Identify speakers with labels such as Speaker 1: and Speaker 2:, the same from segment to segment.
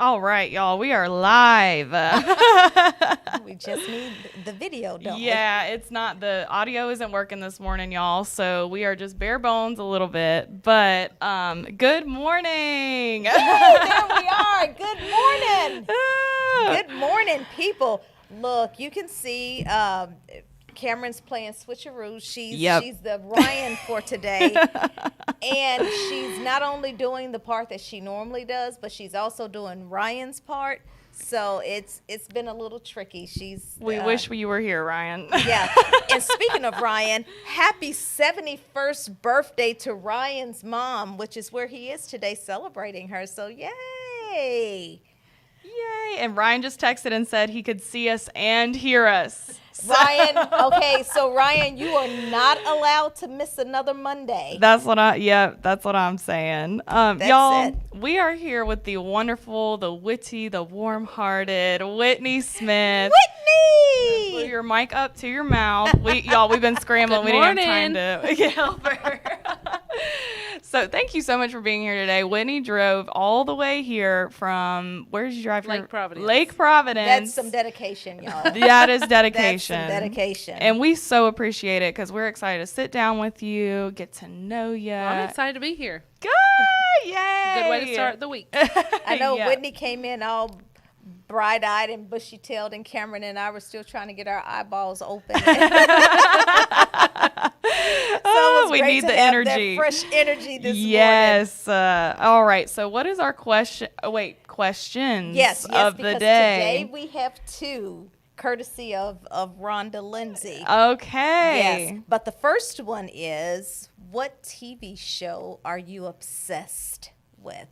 Speaker 1: All right, y'all, we are live.
Speaker 2: We just need the video, don't we?
Speaker 1: Yeah, it's not, the audio isn't working this morning, y'all, so we are just bare bones a little bit, but good morning.
Speaker 2: There we are. Good morning. Good morning, people. Look, you can see Cameron's playing switcheroo. She's the Ryan for today. And she's not only doing the part that she normally does, but she's also doing Ryan's part. So it's been a little tricky.
Speaker 1: We wish you were here, Ryan.
Speaker 2: Yeah. And speaking of Ryan, happy 71st birthday to Ryan's mom, which is where he is today celebrating her. So yay.
Speaker 1: Yay. And Ryan just texted and said he could see us and hear us.
Speaker 2: Ryan, okay, so Ryan, you are not allowed to miss another Monday.
Speaker 1: That's what I'm saying.
Speaker 2: That's
Speaker 1: y'all,
Speaker 2: it.
Speaker 1: we are here with the wonderful, the witty, the warm-hearted Whitney Smith.
Speaker 2: Whitney!
Speaker 1: Put your mic up to your mouth. We've been scrambling.
Speaker 3: Good
Speaker 1: we didn't have
Speaker 3: morning.
Speaker 1: time to help her. So thank you so much for being here today. Whitney drove all the way here from, where did you drive?
Speaker 3: Lake Providence.
Speaker 1: Lake Providence.
Speaker 2: That's some dedication, y'all.
Speaker 1: That is dedication.
Speaker 2: That's some dedication.
Speaker 1: And we so appreciate it because we're excited to sit down with you, get to know you.
Speaker 3: Well, I'm excited to be here.
Speaker 1: Good. Yay.
Speaker 3: Good way to start the week.
Speaker 2: I know
Speaker 1: Yeah.
Speaker 2: Whitney came in all bright-eyed and bushy-tailed, and Cameron and I were still trying to get our eyeballs open. So
Speaker 1: we need the energy.
Speaker 2: That fresh energy this morning.
Speaker 1: Yes. All right. So what is our questions
Speaker 2: Yes,
Speaker 1: of
Speaker 2: because
Speaker 1: the day?
Speaker 2: today we have two, courtesy of Rhonda Lindsay.
Speaker 1: Okay.
Speaker 2: Yes, but the first one is, what TV show are you obsessed with?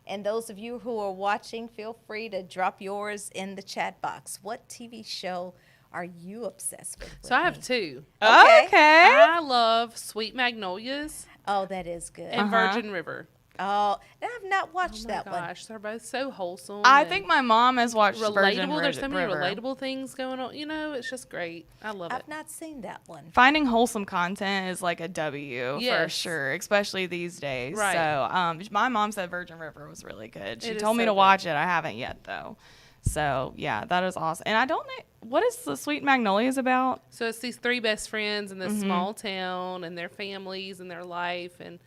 Speaker 2: And those of you who are watching, feel free to drop yours in the chat box. What TV show are you obsessed with?
Speaker 3: So I have
Speaker 2: Whitney?
Speaker 3: two.
Speaker 1: Okay.
Speaker 3: I love Sweet Magnolias
Speaker 2: Oh, that is good.
Speaker 3: and Virgin River.
Speaker 2: Oh, and I've not watched
Speaker 3: Oh my
Speaker 2: that one.
Speaker 3: gosh, they're both so wholesome.
Speaker 1: I
Speaker 3: and
Speaker 1: think my mom has watched Virgin
Speaker 3: relatable. There's so many
Speaker 1: River.
Speaker 3: relatable things going on. You know, it's just great. I love
Speaker 2: I've
Speaker 3: it.
Speaker 2: not seen that one.
Speaker 1: Finding wholesome content is like a W for
Speaker 3: Yes.
Speaker 1: sure, especially these days.
Speaker 3: Right.
Speaker 1: So my mom said Virgin River was really good. She
Speaker 3: It is
Speaker 1: told me
Speaker 3: so
Speaker 1: to
Speaker 3: good.
Speaker 1: watch it. I haven't yet though. So yeah, that is awesome. And I don't know, what is the Sweet Magnolias about?
Speaker 3: So it's these three best friends in this
Speaker 1: Mm-hmm.
Speaker 3: small town and their families and their life, and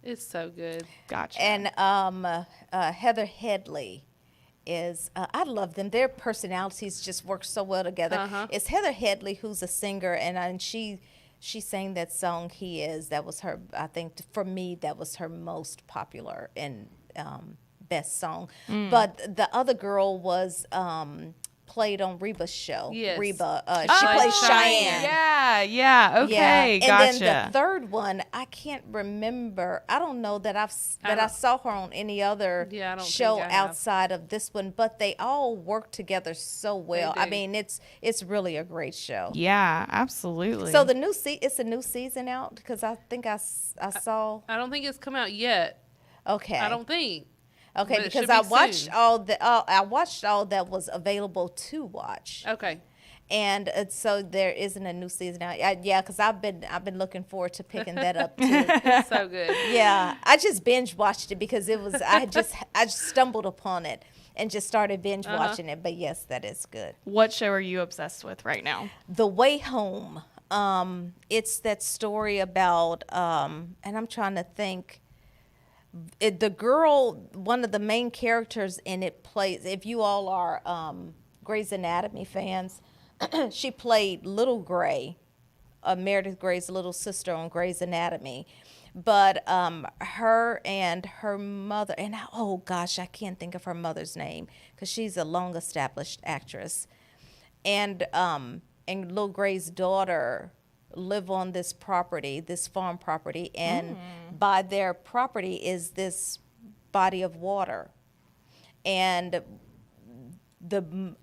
Speaker 3: it's so good.
Speaker 1: Gotcha.
Speaker 2: And Heather Headley is, I love them. Their personalities just work so well together.
Speaker 3: Uh-huh.
Speaker 2: It's Heather Headley, who's a singer, and she sang that song, He Is. That was her, I think, for me, that was her most popular and best song. But the other girl was played on Reba's show.
Speaker 3: Yes.
Speaker 2: Reba, she
Speaker 3: Oh,
Speaker 2: plays Cheyenne.
Speaker 1: Yeah. Okay.
Speaker 2: Yeah,
Speaker 1: Gotcha.
Speaker 2: and then the third one, I can't remember. I don't know that I saw her on any other
Speaker 3: Yeah, I don't
Speaker 2: show
Speaker 3: think I have.
Speaker 2: outside of this one, but they all work together so well. I
Speaker 3: do.
Speaker 2: mean, it's really a great show.
Speaker 1: Yeah, absolutely.
Speaker 2: So it's a new season out, because I think I saw.
Speaker 3: I don't think it's come out yet.
Speaker 2: Okay.
Speaker 3: I don't think.
Speaker 2: Okay,
Speaker 3: but it
Speaker 2: because
Speaker 3: should
Speaker 2: I
Speaker 3: be
Speaker 2: watched
Speaker 3: soon.
Speaker 2: I watched all that was available to watch.
Speaker 3: Okay.
Speaker 2: And so there isn't a new season out. Yeah, because I've been looking forward to picking that up too.
Speaker 3: So good.
Speaker 2: Yeah, I just binge watched it because I just stumbled upon it and just started binge watching it. But yes, that is good.
Speaker 1: what show are you obsessed with right now?
Speaker 2: The Way Home. It's that story about and I'm trying to think. The girl, one of the main characters in it plays. If you all are Grey's Anatomy fans, she played Little Grey, Meredith Grey's little sister on Grey's Anatomy. But her and her mother, and oh gosh, I can't think of her mother's name because she's a long-established actress. And Little Grey's daughter live on this property, this farm property, and by their property is this body of water. And the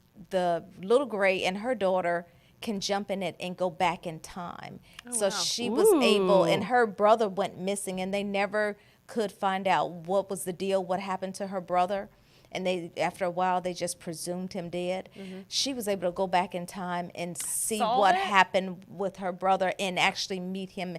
Speaker 2: Little Grey and her daughter can jump in it and go back in time. So
Speaker 3: wow.
Speaker 2: she was able, and her brother went missing, and they never could find out what was the deal, what happened to her brother. And after a while, they just presumed him dead. She was able to go back in time and see
Speaker 1: Solve
Speaker 2: what
Speaker 1: it?
Speaker 2: happened with her brother and actually meet him,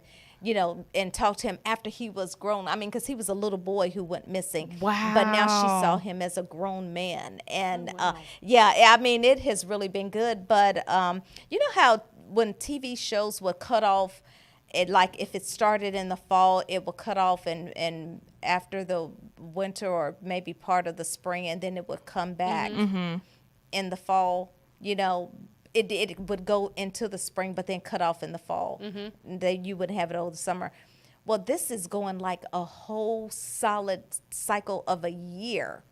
Speaker 2: and talked to him after he was grown. I mean, because he was a little boy who went missing.
Speaker 1: Wow.
Speaker 2: But now she saw him as a grown man. And
Speaker 3: wow.
Speaker 2: I mean, it has really been good. But you know how when TV shows would cut off, it like if it started in the fall, it would cut off and after the winter or maybe part of the spring, and then it would come back in the fall, it would go into the spring, but then cut off in the fall. Then you would have it over the summer. Well, this is going like a whole solid cycle of a year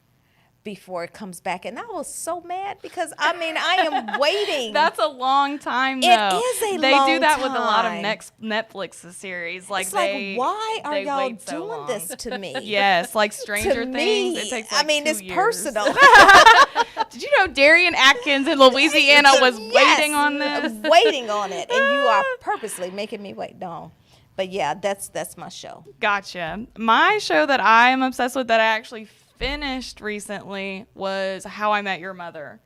Speaker 2: before it comes back. And I was so mad because, I mean, I am waiting.
Speaker 1: That's a long time, though.
Speaker 2: It is a
Speaker 1: They
Speaker 2: long
Speaker 1: do that with a lot of
Speaker 2: time.
Speaker 1: Netflix series. Like
Speaker 2: It's like, why are
Speaker 1: they
Speaker 2: y'all
Speaker 1: wait so
Speaker 2: doing
Speaker 1: long.
Speaker 2: this to me?
Speaker 1: Yes, like Stranger
Speaker 2: To
Speaker 1: Things.
Speaker 2: me,
Speaker 1: It takes like
Speaker 2: I mean,
Speaker 1: 2
Speaker 2: it's
Speaker 1: years.
Speaker 2: personal.
Speaker 1: Did you know Darian Atkins in Louisiana was
Speaker 2: Yes,
Speaker 1: waiting on this?
Speaker 2: waiting on it. And you are purposely making me wait. No. But yeah, that's my show.
Speaker 1: Gotcha. My show that I am obsessed with that I actually finished recently was How I Met Your Mother.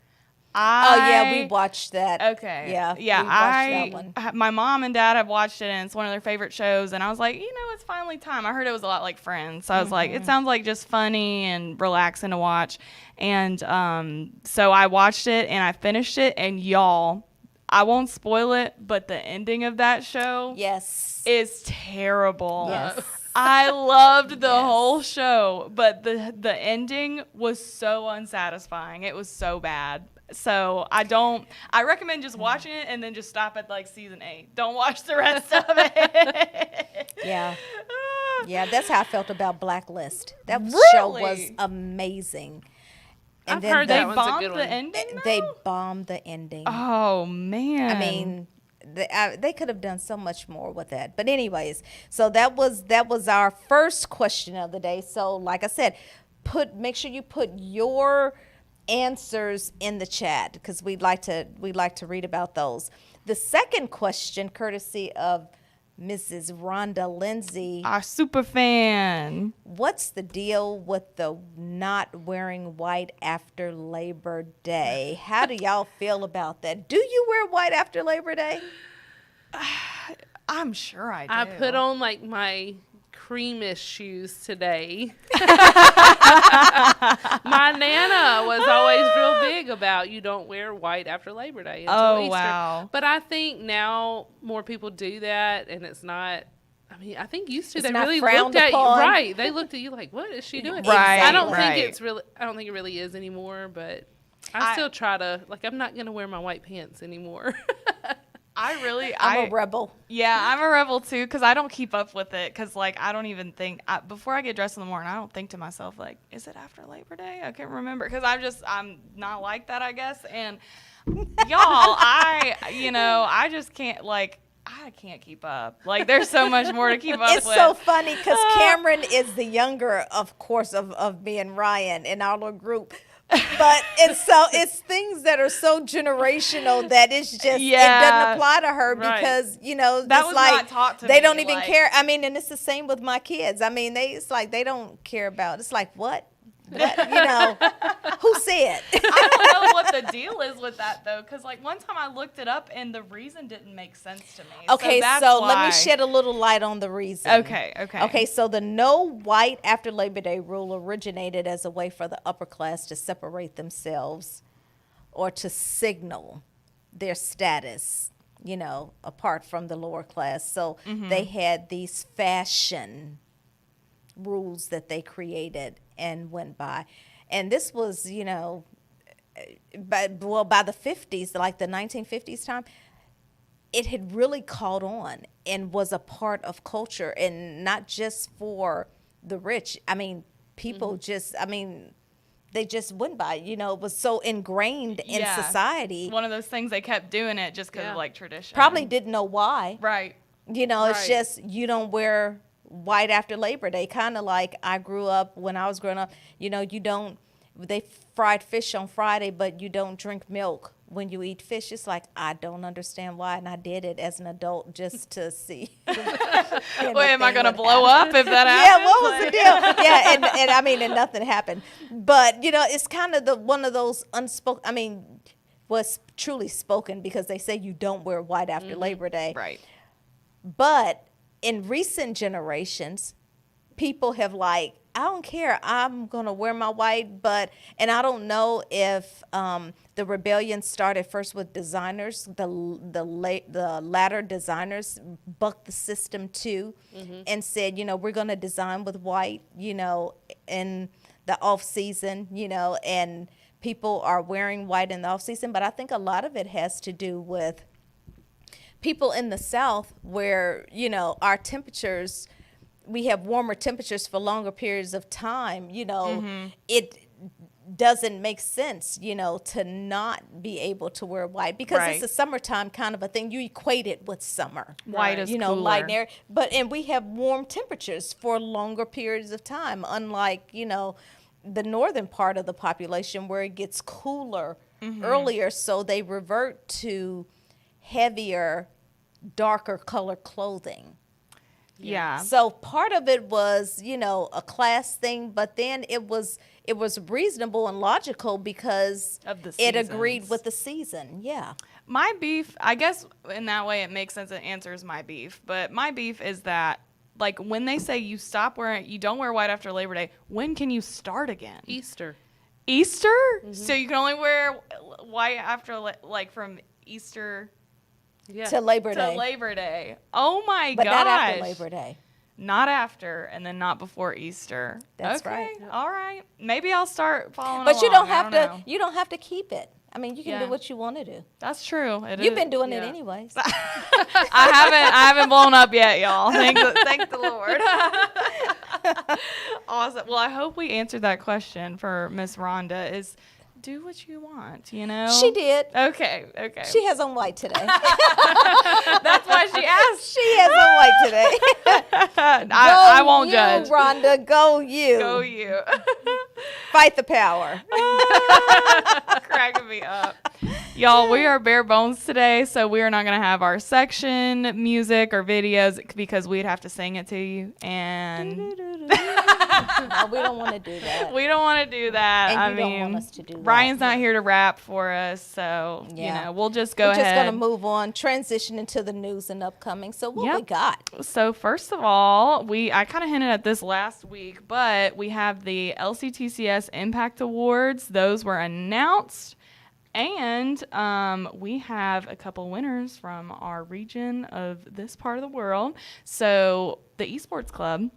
Speaker 2: We watched that.
Speaker 1: Okay.
Speaker 2: Yeah.
Speaker 1: Yeah.
Speaker 2: We watched that one.
Speaker 1: My mom and dad have watched it, and it's one of their favorite shows. And I was like, it's finally time. I heard it was a lot like Friends, so I was like, it sounds like just funny and relaxing to watch. And so I watched it and I finished it. And y'all, I won't spoil it, but the ending of that show is terrible.
Speaker 2: Yes.
Speaker 1: I loved the whole show, but the ending was so unsatisfying. It was so bad. So I recommend just watching it and then just stop at like season 8. Don't watch the rest of it.
Speaker 2: Yeah. Yeah, that's how I felt about Blacklist. That show was
Speaker 1: Really?
Speaker 2: amazing.
Speaker 3: I've heard
Speaker 1: They
Speaker 3: that one's a
Speaker 1: bombed
Speaker 3: good
Speaker 1: the
Speaker 3: one.
Speaker 1: ending,
Speaker 2: They
Speaker 1: though?
Speaker 2: bombed the ending.
Speaker 1: Oh, man.
Speaker 2: I mean, they could have done so much more with that. But anyways, so that was our first question of the day. So like I said, make sure you put your answers in the chat because we'd like to read about those. The second question, courtesy of Mrs. Rhonda Lindsay.
Speaker 1: Our super fan.
Speaker 2: What's the deal with the not wearing white after Labor Day? How do y'all feel about that? Do you wear white after Labor Day?
Speaker 1: I'm sure I do.
Speaker 3: I put on like my creamish shoes today. My Nana was always real big about you don't wear white after Labor Day until Easter.
Speaker 1: Wow.
Speaker 3: But I think now more people do that, and it's not. I mean, I think used to
Speaker 2: It's
Speaker 3: they
Speaker 2: not
Speaker 3: really
Speaker 2: frowned
Speaker 3: looked at you.
Speaker 2: upon.
Speaker 3: Right, they looked at you like, "What is she doing?"
Speaker 1: Right,
Speaker 3: I don't
Speaker 1: right.
Speaker 3: think it's really. I don't think it really is anymore. But I still try to I'm not gonna wear my white pants anymore.
Speaker 2: I'm a rebel.
Speaker 1: Yeah, I'm a rebel too because I don't keep up with it because I don't even think before I get dressed in the morning I don't think to myself like, is it after Labor Day? I can't remember because I'm not like that, I guess. And y'all, I just can't I can't keep up. Like there's so much more to keep up
Speaker 2: It's
Speaker 1: with.
Speaker 2: so funny because Cameron is the younger, of course, of me and Ryan in our little group. But it's things that are so generational that it's just it doesn't apply to her because
Speaker 1: that was not taught to
Speaker 2: they
Speaker 1: me,
Speaker 2: don't even care. I mean, and it's the same with my kids. I mean, it's like they don't care about. It's like what who said?
Speaker 1: I don't know what the deal is with that though, because one time I looked it up and the reason didn't make sense to me.
Speaker 2: Okay,
Speaker 1: that's
Speaker 2: so
Speaker 1: why.
Speaker 2: let me shed a little light on the reason. Okay, so the no white after Labor Day rule originated as a way for the upper class to separate themselves or to signal their status, apart from the lower class. So they had these fashion rules that they created and went by. And this was, by the 50s, like the 1950s time, it had really caught on and was a part of culture, and not just for the rich. I mean, people they just went by, it was so ingrained in society.
Speaker 1: One of those things they kept doing it just because of tradition.
Speaker 2: Probably didn't know why.
Speaker 1: Right.
Speaker 2: It's just you don't wear white after Labor Day. Kind of like I grew up when I was growing up, they fried fish on Friday, but you don't drink milk when you eat fish. It's like, I don't understand why. And I did it as an adult just to see.
Speaker 1: Wait, am I going to blow up if that happens?
Speaker 2: Yeah, what was the deal? Yeah, and nothing happened. But, it's kind of one of those unspoken, was truly spoken because they say you don't wear white after Labor Day.
Speaker 1: Right.
Speaker 2: But in recent generations, people have like, I don't care, I'm gonna wear my white, and I don't know if the rebellion started first with designers, the latter designers bucked the system too, and said, we're gonna design with white, in the off season, and people are wearing white in the off season. But I think a lot of it has to do with people in the South where, our temperatures, we have warmer temperatures for longer periods of time, it doesn't make sense, to not be able to wear white because it's a summertime kind of a thing. You equate it with summer.
Speaker 1: White is cooler.
Speaker 2: Light and air. And we have warm temperatures for longer periods of time, unlike, the northern part of the population where it gets cooler earlier. So they revert to heavier, darker color clothing.
Speaker 1: Yeah.
Speaker 2: So part of it was, a class thing, but then it was reasonable and logical because
Speaker 1: of the
Speaker 2: it agreed with the season. Yeah.
Speaker 1: My beef, I guess in that way it makes sense. It answers my beef. But my beef is that, like, when they say you don't wear white after Labor Day, when can you start again?
Speaker 3: Easter?
Speaker 1: So you can only wear white after, like, from Easter
Speaker 2: to Labor
Speaker 1: Day. Oh my gosh.
Speaker 2: But not after Labor Day.
Speaker 1: Not after, and then not before Easter.
Speaker 2: That's
Speaker 1: okay.
Speaker 2: right.
Speaker 1: All right. Maybe I'll start following
Speaker 2: But
Speaker 1: along.
Speaker 2: you don't have to keep it. I mean, you can do what you want to do.
Speaker 1: That's true.
Speaker 2: You've been doing it anyways.
Speaker 1: I haven't blown up yet, y'all. Thank the Lord. Awesome. Well, I hope we answered that question for Miss Rhonda. Is do what you want,
Speaker 2: She did.
Speaker 1: Okay.
Speaker 2: She has on white today.
Speaker 1: That's why she asked.
Speaker 2: She has on white today.
Speaker 1: I won't judge.
Speaker 2: Rhonda, go you.
Speaker 1: Go you.
Speaker 2: Fight the power.
Speaker 1: Cracking me up. Y'all, we are bare bones today, so we are not going to have our section music or videos because we'd have to sing it to you. And
Speaker 2: no, we don't want to do that.
Speaker 1: We don't want to do that.
Speaker 2: And don't want us to do that.
Speaker 1: Ryan's not here to rap for us, so we'll just go ahead.
Speaker 2: We're just going to move on, transition into the news and upcoming. So what we got?
Speaker 1: So first of all, I kind of hinted at this last week, but we have the LCTCS Impact Awards. Those were announced. And we have a couple winners from our region of this part of the world. So the Esports Club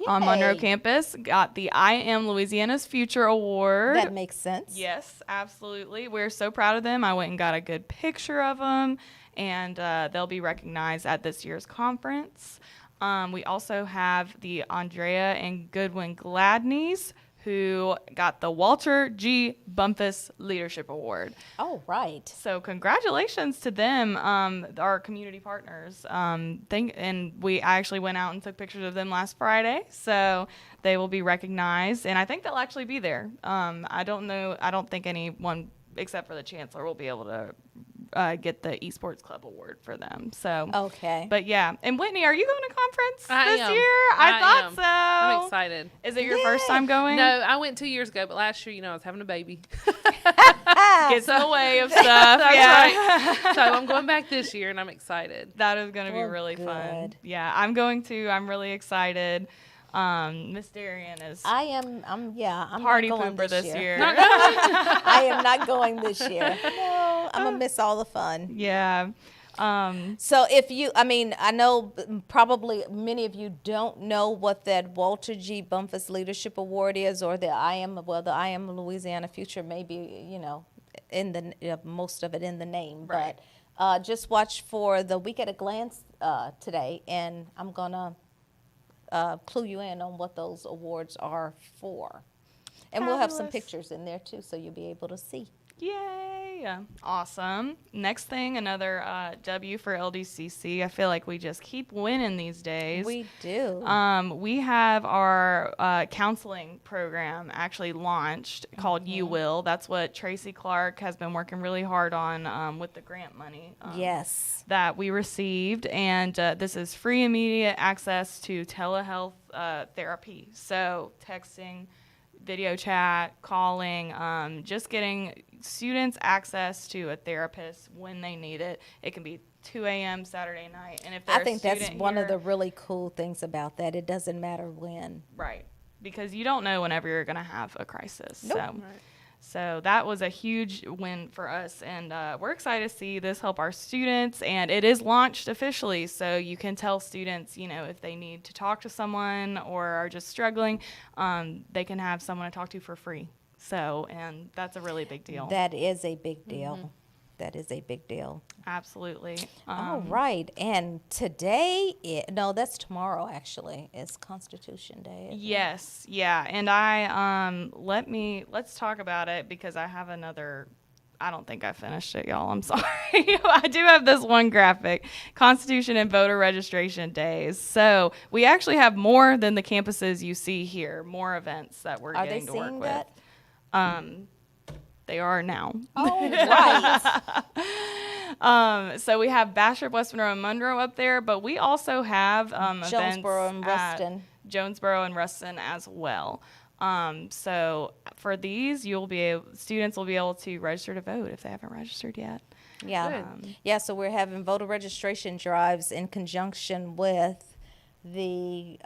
Speaker 1: on Monroe campus got the I Am Louisiana's Future Award.
Speaker 2: That makes sense.
Speaker 1: Yes, absolutely. We're so proud of them. I went and got a good picture of them, and they'll be recognized at this year's conference. We also have the Andrea and Goodwin Gladneys, who got the Walter G. Bumpus Leadership Award.
Speaker 2: Oh, right.
Speaker 1: So congratulations to them, our community partners. And I actually went out and took pictures of them last Friday, so they will be recognized, and I think they'll actually be there. I don't think anyone except for the chancellor will be able to get the Esports Club Award for them. So
Speaker 2: okay.
Speaker 1: But yeah, and Whitney, are you going to conference
Speaker 3: this
Speaker 1: year? I thought so.
Speaker 3: I'm excited.
Speaker 1: Is it your first time going?
Speaker 3: No, I went 2 years ago, but last year, I was having a baby.
Speaker 1: Gets in the way of stuff.
Speaker 3: Right. So I'm going back this year, and I'm excited.
Speaker 1: That is going to be really fun. Yeah, I'm going to. I'm really excited. Miss Darian is.
Speaker 2: I'm
Speaker 1: party
Speaker 2: pooper
Speaker 1: this year.
Speaker 2: I am not going this year. No, I'm gonna miss all the fun.
Speaker 1: Yeah.
Speaker 2: So I know probably many of you don't know what that Walter G. Bumpus Leadership Award is, or the I Am Louisiana Future, maybe, in the most of it in the name.
Speaker 1: Right.
Speaker 2: But just watch for the Week at a Glance today, and I'm gonna clue you in on what those awards are for. And we'll have some pictures in there too, so you'll be able to see.
Speaker 1: Yay! Awesome. Next thing, another W for LDCC. I feel like we just keep winning these days.
Speaker 2: We do.
Speaker 1: We have our counseling program actually launched called You Will. That's what Tracy Clark has been working really hard on with the grant money.
Speaker 2: Yes.
Speaker 1: That we received, and this is free immediate access to telehealth therapy. So texting, video chat, calling, just getting students access to a therapist when they need it. It can be 2 a.m. Saturday night. And if
Speaker 2: I think that's one of
Speaker 1: here,
Speaker 2: the really cool things about that. It doesn't matter when.
Speaker 1: right, because you don't know whenever you're going to have a crisis.
Speaker 2: Nope.
Speaker 1: So.
Speaker 3: Right.
Speaker 1: So that was a huge win for us, and we're excited to see this help our students, and it is launched officially, so you can tell students, if they need to talk to someone or are just struggling, they can have someone to talk to for free. So, and that's a really big deal.
Speaker 2: That is a big deal. Mm-hmm. That is a big deal.
Speaker 1: Absolutely.
Speaker 2: All right. And today, that's tomorrow, actually. It's Constitution Day.
Speaker 1: Yes. Yeah. And let's talk about it because I have I don't think I finished it, y'all. I'm sorry. I do have this one graphic, Constitution and Voter Registration Days. So we actually have more than the campuses you see here, more events that we're getting to work with. They are now.
Speaker 2: Oh, right.
Speaker 1: So we have Bastrop, West Monroe, and Monroe up there, but we also have
Speaker 2: Jonesboro and Ruston.
Speaker 1: Jonesboro and Ruston as well. So for these, students will be able to register to vote if they haven't registered yet.
Speaker 2: Yeah. So we're having voter registration drives in conjunction with the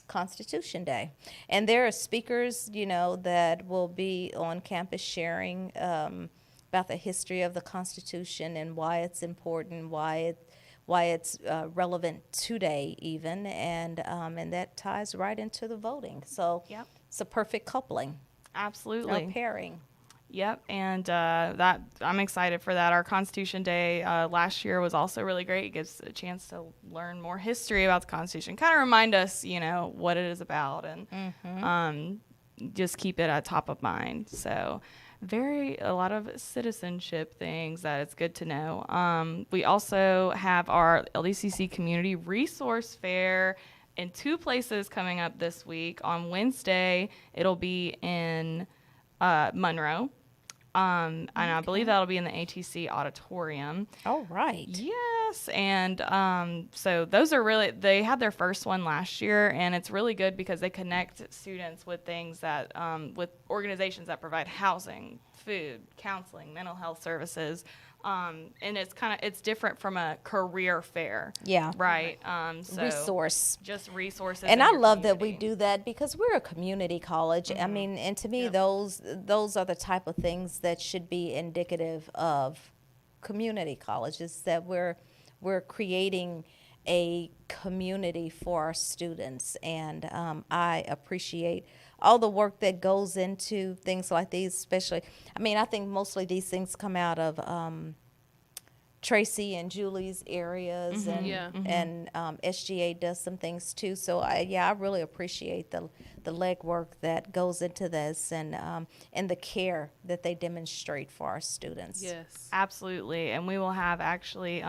Speaker 2: Constitution Day. And there are speakers, that will be on campus sharing about the history of the Constitution and why it's important, why it's relevant today even, and that ties right into the voting. So
Speaker 1: Yep.
Speaker 2: It's a perfect coupling.
Speaker 1: Absolutely.
Speaker 2: Or pairing.
Speaker 1: Yep, and that I'm excited for that. Our Constitution Day last year was also really great. It gives a chance to learn more history about the Constitution, kind of remind us, what it is about, and just keep it at top of mind. So a lot of citizenship things that it's good to know. We also have our LDCC Community Resource Fair in 2 places coming up this week. On Wednesday, it'll be in Monroe. And I believe that'll be in the ATC auditorium.
Speaker 2: Oh, right.
Speaker 1: Yes. And so those are they had their first one last year, and it's really good because they connect students with things that, with organizations that provide housing, food, counseling, mental health services. And it's different from a career fair.
Speaker 2: Yeah.
Speaker 1: Right. So just resources.
Speaker 2: And I love that we do that because we're a community college.
Speaker 1: Mm-hmm.
Speaker 2: I mean, and to me, those are the type of things that should be indicative of community colleges, that we're creating a community for our students. And I appreciate all the work that goes into things like these, especially, I think mostly these things come out of Tracy and Julie's areas, and SGA does some things too. So I really appreciate the legwork that goes into this, and the care that they demonstrate for our students.
Speaker 3: Yes,
Speaker 1: absolutely. And we will have actually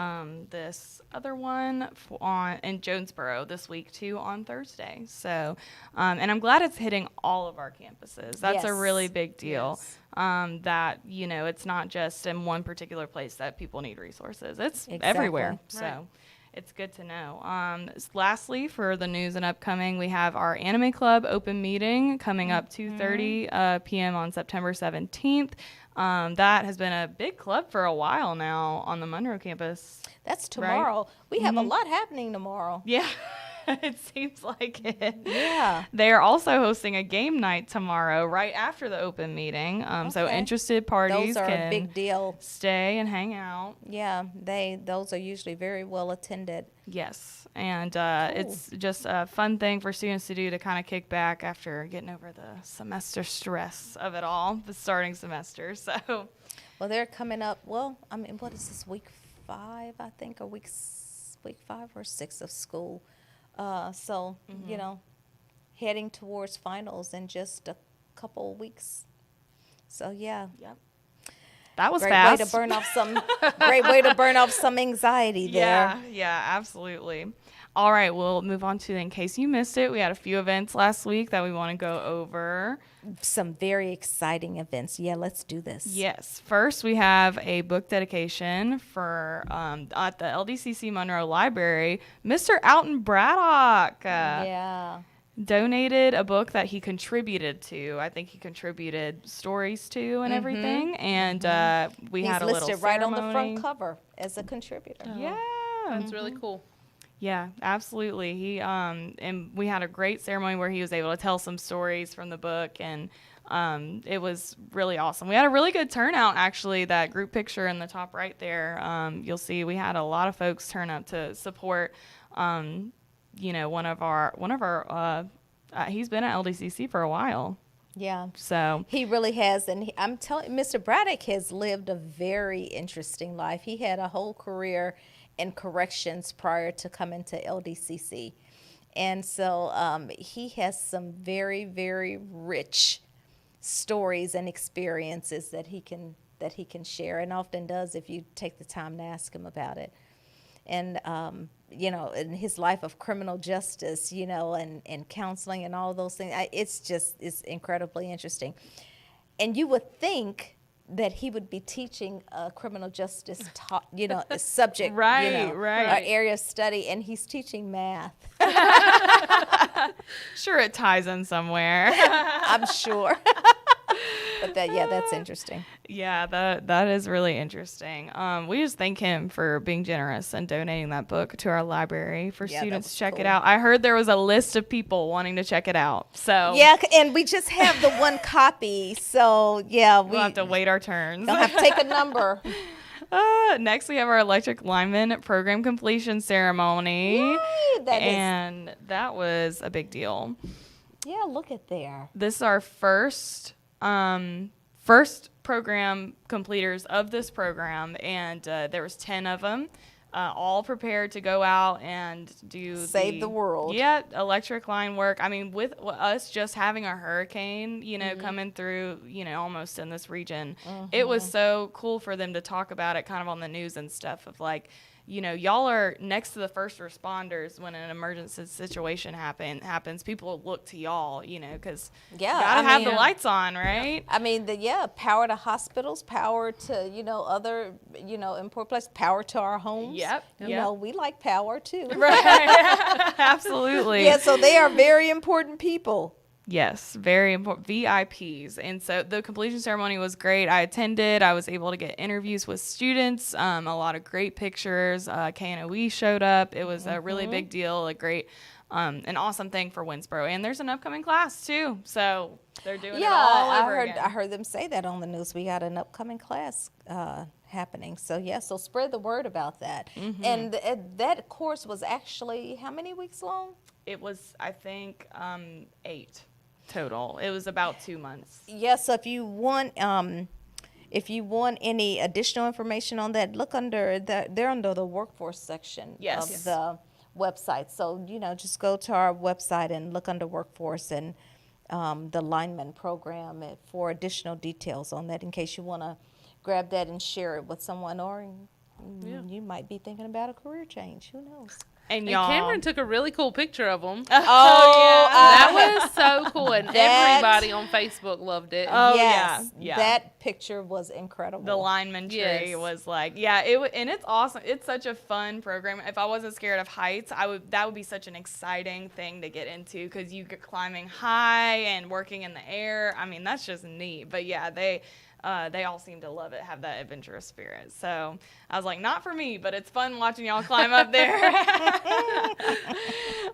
Speaker 1: this other one in Jonesboro this week too on Thursday. So and I'm glad it's hitting all of our campuses. That's a really big deal.
Speaker 3: Yes.
Speaker 1: That it's not just in one particular place that people need resources. It's everywhere. So
Speaker 3: right.
Speaker 1: It's good to know. Lastly, for the news and upcoming, we have our Anime Club open meeting coming up 2:30 p.m. on September 17th. That has been a big club for a while now on the Monroe campus.
Speaker 2: That's tomorrow. Right? We have a lot happening tomorrow.
Speaker 1: Yeah. It seems like it.
Speaker 2: Yeah.
Speaker 1: They are also hosting a game night tomorrow, right after the open meeting. So interested parties
Speaker 2: those are
Speaker 1: can
Speaker 2: a big deal.
Speaker 1: Stay and hang out.
Speaker 2: Yeah, those are usually very well attended.
Speaker 1: Yes, and it's just a fun thing for students to do to kind of kick back after getting over the semester stress of it all, the starting semester. So,
Speaker 2: well, they're coming up. Well, what is this, week 5? I think, or week 5 or 6 of school. So, heading towards finals in just a couple of weeks. So, yeah.
Speaker 1: Yep. That was
Speaker 2: great
Speaker 1: fast.
Speaker 2: Way to burn off some, great way to burn off some anxiety there.
Speaker 1: Yeah, absolutely. All right, we'll move on to, in case you missed it, we had a few events last week that we want to go over.
Speaker 2: Some very exciting events. Yeah, let's do this.
Speaker 1: Yes. First, we have a book dedication for at the LDCC Monroe Library, Mr. Alton Braddock.
Speaker 2: Yeah.
Speaker 1: donated a book that he contributed to. I think he contributed stories to and everything. And we
Speaker 2: He's
Speaker 1: had a little
Speaker 2: listed right on the
Speaker 1: ceremony.
Speaker 2: front cover as a contributor.
Speaker 1: Yeah.
Speaker 3: That's really cool.
Speaker 1: Yeah, absolutely. He and we had a great ceremony where he was able to tell some stories from the book, and it was really awesome. We had a really good turnout, actually. That group picture in the top right there, you'll see we had a lot of folks turn up to support. One of our he's been at LDCC for a while.
Speaker 2: Yeah.
Speaker 1: So
Speaker 2: He really has. And I'm telling Mr. Braddock has lived a very interesting life. He had a whole career in corrections prior to coming to LDCC. And so he has some very, very rich stories and experiences that he can share, and often does if you take the time to ask him about it. And in his life of criminal justice, and counseling and all those things, it's incredibly interesting. And you would think that he would be teaching a criminal justice a subject,
Speaker 1: Right.
Speaker 2: or area of study, and he's teaching math.
Speaker 1: sure, it ties in somewhere.
Speaker 2: I'm sure. But that's interesting.
Speaker 1: Yeah, that is really interesting. We just thank him for being generous and donating that book to our library for students to check it out. I heard there was a list of people wanting to check it out. So
Speaker 2: Yeah, and we just have the one copy. So
Speaker 1: we'll have to wait our turns.
Speaker 2: don't have to take a number.
Speaker 1: Next, we have our electric lineman program completion ceremony.
Speaker 2: Yay,
Speaker 1: that was a big deal.
Speaker 2: Yeah, look at there.
Speaker 1: This is our first program completers of this program, and there was 10 of them, all prepared to go out and
Speaker 2: Save the world.
Speaker 1: Yeah, electric line work. I mean, with us just having a hurricane, coming through, almost in this region, it was so cool for them to talk about it kind of on the news and stuff of like, y'all are next to the first responders when an emergency situation happens. People look to y'all, because gotta have the lights on, right?
Speaker 2: I mean, power to hospitals, power to, other, important places, power to our homes.
Speaker 1: Yep.
Speaker 2: We like power too.
Speaker 1: Right. Absolutely.
Speaker 2: Yeah, so they are very important people.
Speaker 1: Yes, very important. VIPs. And so the completion ceremony was great. I attended. I was able to get interviews with students, a lot of great pictures. KNOE showed up. It was a really big deal, a great, an awesome thing for Winsboro. And there's an upcoming class, too. So they're doing it all over again.
Speaker 2: I heard them say that on the news. We got an upcoming class happening. So, so spread the word about that. And that course was actually how many weeks long?
Speaker 1: It was, I think, 8 total. It was about 2 months.
Speaker 2: Yeah, so if you want any additional information on that, look under they're under the workforce section of the website. So, just go to our website and look under workforce and the lineman program for additional details on that in case you want to grab that and share it with someone, or you might be thinking about a career change. Who knows?
Speaker 1: And
Speaker 3: Cameron took a really cool picture of them.
Speaker 1: That
Speaker 3: was so cool, and everybody on Facebook loved it.
Speaker 1: Oh,
Speaker 2: yes,
Speaker 1: yeah.
Speaker 2: That picture was incredible.
Speaker 1: The lineman tree was like, and it's awesome. It's such a fun program. If I wasn't scared of heights, that would be such an exciting thing to get into because you get climbing high and working in the air. I mean, that's just neat. But yeah, they all seem to love it, have that adventurous spirit. So I was like, not for me, but it's fun watching y'all climb up there.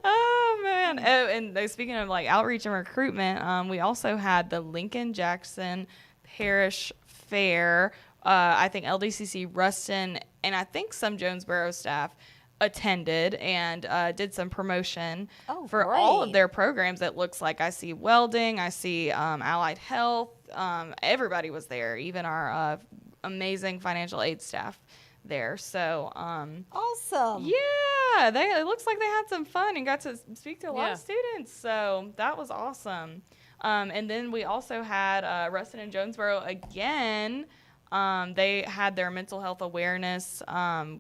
Speaker 1: Oh, man. Oh, and speaking of like outreach and recruitment, we also had the Lincoln Jackson Parish Fair. I think LDCC, Ruston, and I think some Jonesboro staff attended and did some promotion for all of their programs. It looks like I see welding, I see allied health. Everybody was there, even our amazing financial aid staff there. So
Speaker 2: awesome.
Speaker 1: Yeah, it looks like they had some fun and got to speak to a lot of students. So that was awesome. And then we also had Ruston and Jonesboro again. They had their mental health awareness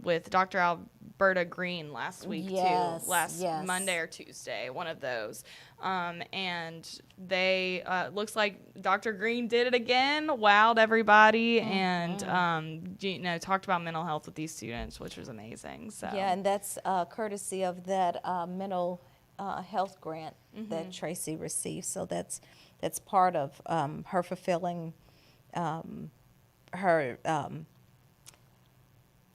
Speaker 1: with Dr. Alberta Green last week too. Last Monday or Tuesday, one of those. And they looks like Dr. Green did it again, wowed everybody, and talked about mental health with these students, which was amazing. So
Speaker 2: and that's courtesy of that mental health grant that Tracy received. So that's part of her fulfilling her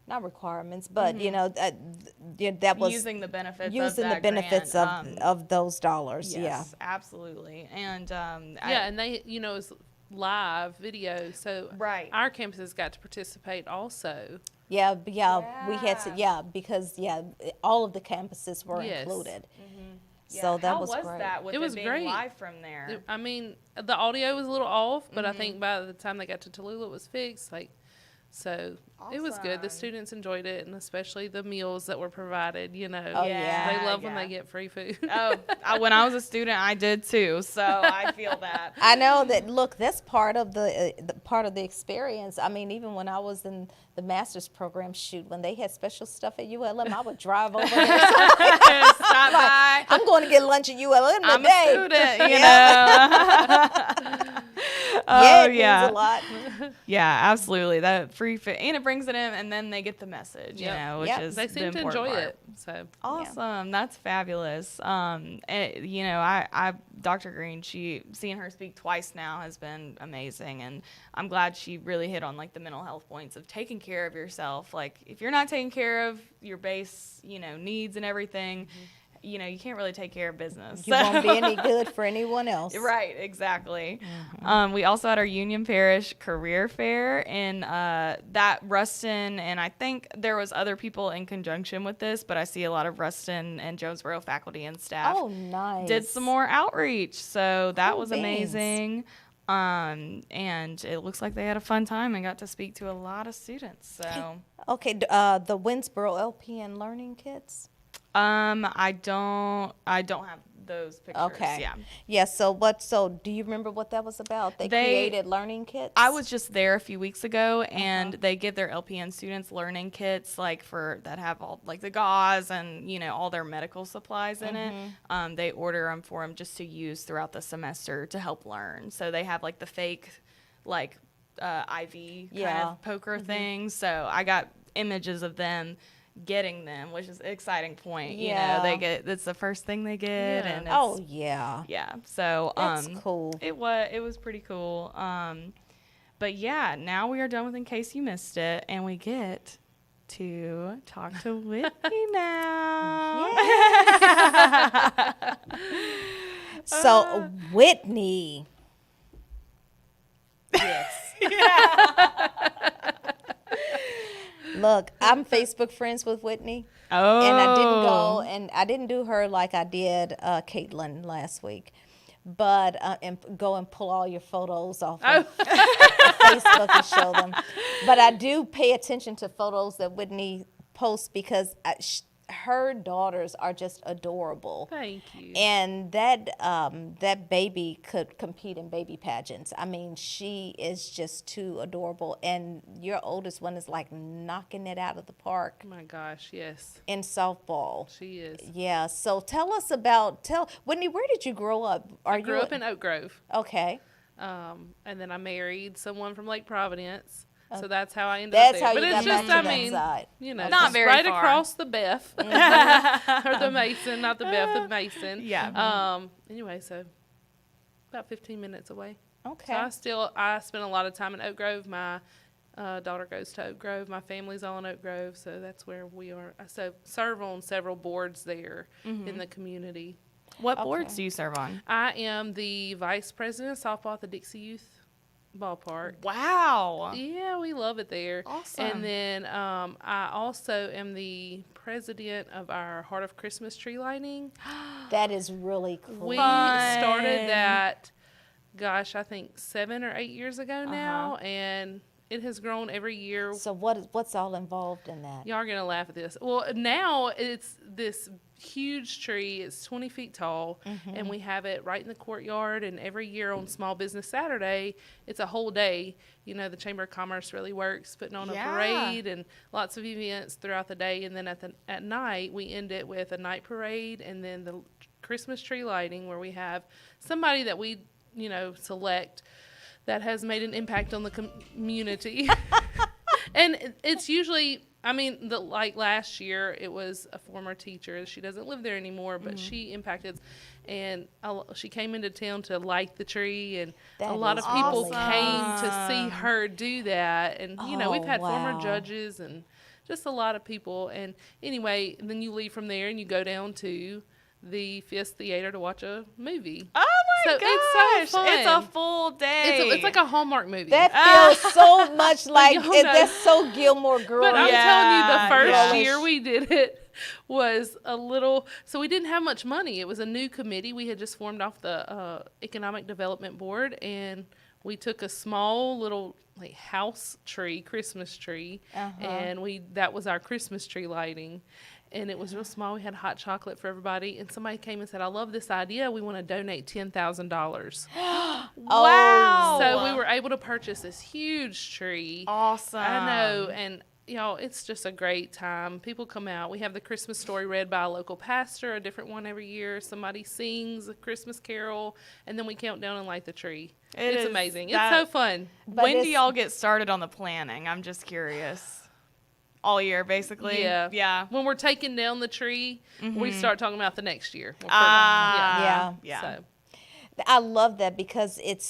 Speaker 2: not requirements, but that was
Speaker 1: using the benefits
Speaker 2: using
Speaker 1: of
Speaker 2: the
Speaker 1: that
Speaker 2: benefits
Speaker 1: grant,
Speaker 2: of those dollars.
Speaker 1: yes, absolutely. And
Speaker 3: and they, it's live video, so
Speaker 1: Right.
Speaker 3: our campuses got to participate also.
Speaker 2: We had to, because all of the campuses were
Speaker 3: Yes.
Speaker 2: included.
Speaker 1: yeah,
Speaker 2: So that
Speaker 1: how
Speaker 2: was great.
Speaker 1: that with
Speaker 3: It was
Speaker 1: being
Speaker 3: great.
Speaker 1: live from there?
Speaker 3: I mean, the audio was a little off, but I think by the time they got to Tallulah, it was fixed. So it was good. The
Speaker 1: Awesome.
Speaker 3: students enjoyed it, and especially the meals that were provided.
Speaker 2: Oh, yeah.
Speaker 3: They love when
Speaker 1: yeah.
Speaker 3: they get free food.
Speaker 1: When I was a student, I did too. So I feel that.
Speaker 2: I know that. Look, that's part of the experience. I mean, even when I was in the master's program, when they had special stuff at ULM, I would drive over there.
Speaker 1: Stop by.
Speaker 2: I'm going to get lunch at ULM today.
Speaker 1: I'm a student, you know.
Speaker 2: Yeah,
Speaker 1: Oh,
Speaker 2: it means a lot.
Speaker 1: Yeah, absolutely. That free fit, and it brings it in, and then they get the message,
Speaker 3: Yep.
Speaker 1: you know, which
Speaker 2: Yep.
Speaker 1: is
Speaker 3: They
Speaker 1: the
Speaker 3: seem to
Speaker 1: important
Speaker 3: enjoy
Speaker 1: part.
Speaker 3: it. So
Speaker 1: Awesome. That's fabulous. Dr. Green, seeing her speak twice now has been amazing. And I'm glad she really hit on like the mental health points of taking care of yourself. Like if you're not taking care of your base, needs and everything, you can't really take care of business.
Speaker 2: You won't be any good for anyone else.
Speaker 1: Right, exactly. We also had our Union Parish Career Fair, and that Ruston, and I think there was other people in conjunction with this, but I see a lot of Ruston and Jonesboro faculty and staff
Speaker 2: Oh, nice.
Speaker 1: did some more outreach, so that
Speaker 2: Cool
Speaker 1: was
Speaker 2: beans.
Speaker 1: amazing. And it looks like they had a fun time and got to speak to a lot of students. So
Speaker 2: Okay, the Winsboro LPN learning kits.
Speaker 1: I don't have those pictures.
Speaker 2: Okay.
Speaker 1: Yeah.
Speaker 2: Yeah. So do you remember what that was about? They created learning kits.
Speaker 1: I was just there a few weeks ago, and they give their LPN students learning kits that have all like the gauze and all their medical supplies in it. They order them for them just to use throughout the semester to help learn. So they have like the fake IV kind of poker things. So I got images of them getting them, which is an exciting point. That's the first thing they get.
Speaker 3: Yeah.
Speaker 1: And
Speaker 2: yeah.
Speaker 1: So
Speaker 2: That's cool.
Speaker 1: It was pretty cool. But yeah, now we are done with In Case You Missed It, and we get to talk to Whitney now.
Speaker 2: So Whitney.
Speaker 3: yes,
Speaker 2: Look, I'm Facebook friends with Whitney.
Speaker 1: Oh.
Speaker 2: And I didn't go, and I didn't do her like I did Caitlin last week. But and go and pull all your photos off of Facebook and show them. But I do pay attention to photos that Whitney posts because her daughters are just adorable.
Speaker 3: thank you.
Speaker 2: And that baby could compete in baby pageants. I mean, she is just too adorable. And your oldest one is like knocking it out of the park
Speaker 3: Oh my gosh, yes,
Speaker 2: in softball.
Speaker 3: she is.
Speaker 2: Yeah. So tell us Whitney, where did you grow up?
Speaker 3: I grew up in Oak Grove,
Speaker 2: Okay.
Speaker 3: and then I married someone from Lake Providence. So that's how I ended
Speaker 2: That's
Speaker 3: up
Speaker 2: how
Speaker 3: there.
Speaker 2: you
Speaker 3: But
Speaker 2: got
Speaker 3: it's
Speaker 2: back
Speaker 3: just,
Speaker 2: to
Speaker 3: I
Speaker 2: that
Speaker 3: mean,
Speaker 2: side.
Speaker 1: Not
Speaker 3: just
Speaker 1: very
Speaker 3: right
Speaker 1: far.
Speaker 3: across the Beth, or the Mason, not the Beth, the Mason.
Speaker 1: Yeah.
Speaker 3: Anyway, so about 15 minutes away.
Speaker 2: Okay.
Speaker 3: So I spend a lot of time in Oak Grove. My daughter goes to Oak Grove. My family's all in Oak Grove, so that's where we are. I serve on several boards there in the community.
Speaker 1: What boards do you serve on?
Speaker 3: I am the vice president of softball at the Dixie Youth Ballpark.
Speaker 1: Wow.
Speaker 3: Yeah, we love it there.
Speaker 1: Awesome.
Speaker 3: And then I also am the president of our Heart of Christmas tree lighting.
Speaker 2: That is really cool.
Speaker 3: We
Speaker 1: Fun.
Speaker 3: started that, gosh, I think 7 or 8 years ago now, and it has grown every year.
Speaker 2: So what's all involved in that?
Speaker 3: Y'all are going to laugh at this. Well, now it's this huge tree. It's 20 feet tall, and we have it right in the courtyard. And every year on Small Business Saturday, it's a whole day. The Chamber of Commerce really works, putting on a parade and lots of events throughout the day. And then at night, we end it with a night parade and then the Christmas tree lighting, where we have somebody that we, select that has made an impact on the community. And it's usually, I mean, like last year, it was a former teacher. She doesn't live there anymore, but she impacted. And she came into town to light the tree, and
Speaker 2: That
Speaker 3: a lot
Speaker 2: is
Speaker 3: of people
Speaker 2: really
Speaker 3: came to see her do that. And, we've had former
Speaker 2: wow.
Speaker 3: judges and just a lot of people. And anyway, then you leave from there and you go down to the Fisk Theater to watch a movie.
Speaker 1: Oh my
Speaker 3: So
Speaker 1: gosh.
Speaker 3: it's so fun.
Speaker 1: It's a full day.
Speaker 3: It's like a Hallmark movie.
Speaker 2: That feels so much like
Speaker 3: Y'all know.
Speaker 2: that's so Gilmore Girls.
Speaker 3: But I'm
Speaker 1: Yeah,
Speaker 3: telling you, the first
Speaker 1: yeah.
Speaker 3: year we did it was a little. So we didn't have much money. It was a new committee. We had just formed off the Economic Development Board, and we took a small little like house tree, Christmas tree, and that was our Christmas tree lighting. And it was real small. We had hot chocolate for everybody. And somebody came and said, I love this idea. We want to donate $10,000.
Speaker 1: Wow.
Speaker 3: So we were able to purchase this huge tree.
Speaker 1: Awesome.
Speaker 3: I know. And, it's just a great time. People come out. We have the Christmas story read by a local pastor, a different one every year. Somebody sings a Christmas carol, and then we count down and light the tree. It's amazing. It's so fun.
Speaker 1: When do y'all get started on the planning? I'm just curious. All year, basically?
Speaker 3: Yeah. When we're taking down the tree, we start talking about the next year.
Speaker 2: Yeah.
Speaker 3: So.
Speaker 2: I love that because it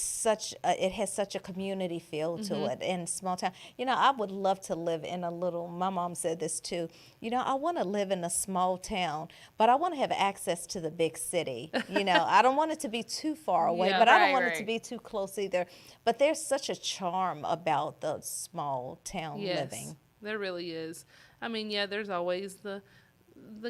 Speaker 2: has such a community feel to it in small town. I would love to live in my mom said this too. I want to live in a small town, but I want to have access to the big city. I don't want it to be too far away, but I don't want it to be too close either. But there's such a charm about the small town living.
Speaker 3: There really is. I mean, there's always the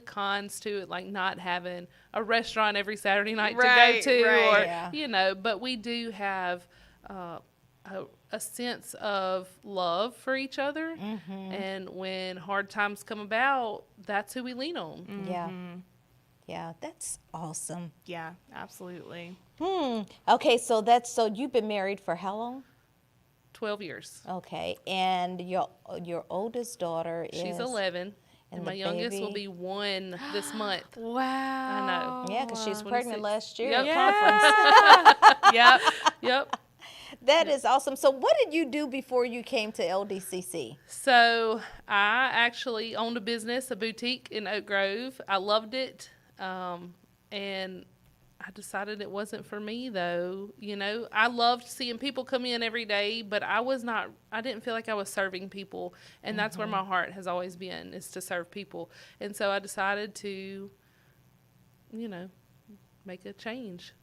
Speaker 3: cons to it, like not having a restaurant every Saturday night to go to, or but we do have a sense of love for each other, and when hard times come about, that's who we lean on.
Speaker 2: Yeah, that's awesome.
Speaker 1: Yeah, absolutely.
Speaker 2: Okay, so you've been married for how long?
Speaker 3: 12 years.
Speaker 2: Okay, and your oldest daughter is?
Speaker 3: She's 11. And my youngest will be 1 this month.
Speaker 1: Wow.
Speaker 3: I know.
Speaker 2: Yeah, because she was pregnant last year
Speaker 3: Yep.
Speaker 2: at conference.
Speaker 3: Yep.
Speaker 2: That is awesome. So what did you do before you came to LDCC?
Speaker 3: So I actually owned a business, a boutique in Oak Grove. I loved it. And I decided it wasn't for me, though. I loved seeing people come in every day, but I didn't feel like I was serving people. And that's where my heart has always been, is to serve people. And so I decided to, make a change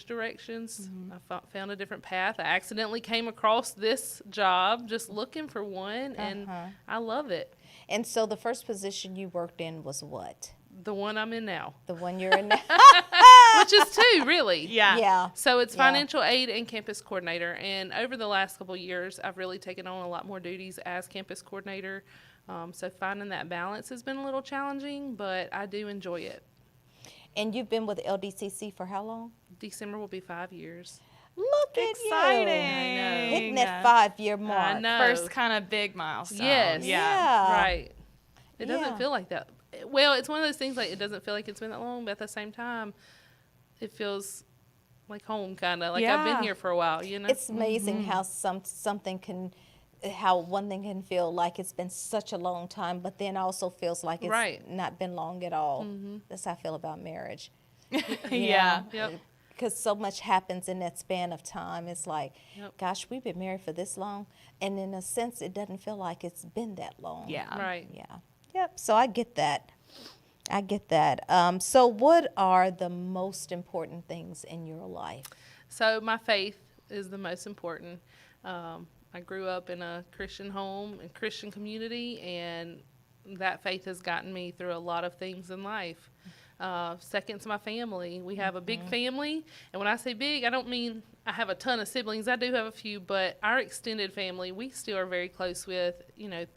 Speaker 3: directions. I found a different path. I accidentally came across this job just looking for one, and I love it.
Speaker 2: And so the first position you worked in was what?
Speaker 3: The one I'm in now.
Speaker 2: The one you're in now?
Speaker 3: Which is 2, really.
Speaker 2: Yeah.
Speaker 3: So it's financial aid and campus coordinator. And over the last couple of years, I've really taken on a lot more duties as campus coordinator. So finding that balance has been a little challenging, but I do enjoy it.
Speaker 2: And you've been with LDCC for how long?
Speaker 3: December will be 5 years.
Speaker 2: Look at
Speaker 1: Exciting.
Speaker 2: you.
Speaker 3: I know.
Speaker 2: Hitting that 5-year mark.
Speaker 3: I know.
Speaker 1: First kind of big milestone.
Speaker 3: Yes.
Speaker 2: Yeah.
Speaker 3: Right. It doesn't feel like that. Well, it's one of those things, like, it doesn't feel like it's been that long, but at the same time, it feels like home, kind of. Like, I've been here for a while,
Speaker 2: It's amazing how how one thing can feel like it's been such a long time, but then also feels like it's not been long at all. That's how I feel about marriage.
Speaker 1: Yeah.
Speaker 3: Yep.
Speaker 2: Because so much happens in that span of time. It's like, gosh, we've been married for this long. And in a sense, it doesn't feel like it's been that long.
Speaker 1: Yeah.
Speaker 3: Right.
Speaker 2: Yeah. Yep. So I get that. So what are the most important things in your life?
Speaker 3: So my faith is the most important. I grew up in a Christian home and Christian community, and that faith has gotten me through a lot of things in life. Second's my family. We have a big family, and when I say big, I don't mean I have a ton of siblings. I do have a few, but our extended family, we still are very close with,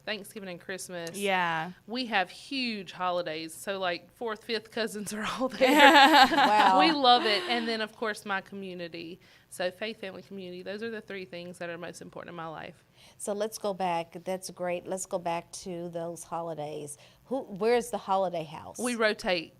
Speaker 3: Thanksgiving and Christmas.
Speaker 1: Yeah.
Speaker 3: We have huge holidays, so like 4th, 5th cousins are all there.
Speaker 2: Wow.
Speaker 3: We love it. And then, of course, my community. So faith, family, community, those are the 3 things that are most important in my life.
Speaker 2: So let's go back. That's great. Let's go back to those holidays. Where's the holiday house?
Speaker 3: We rotate.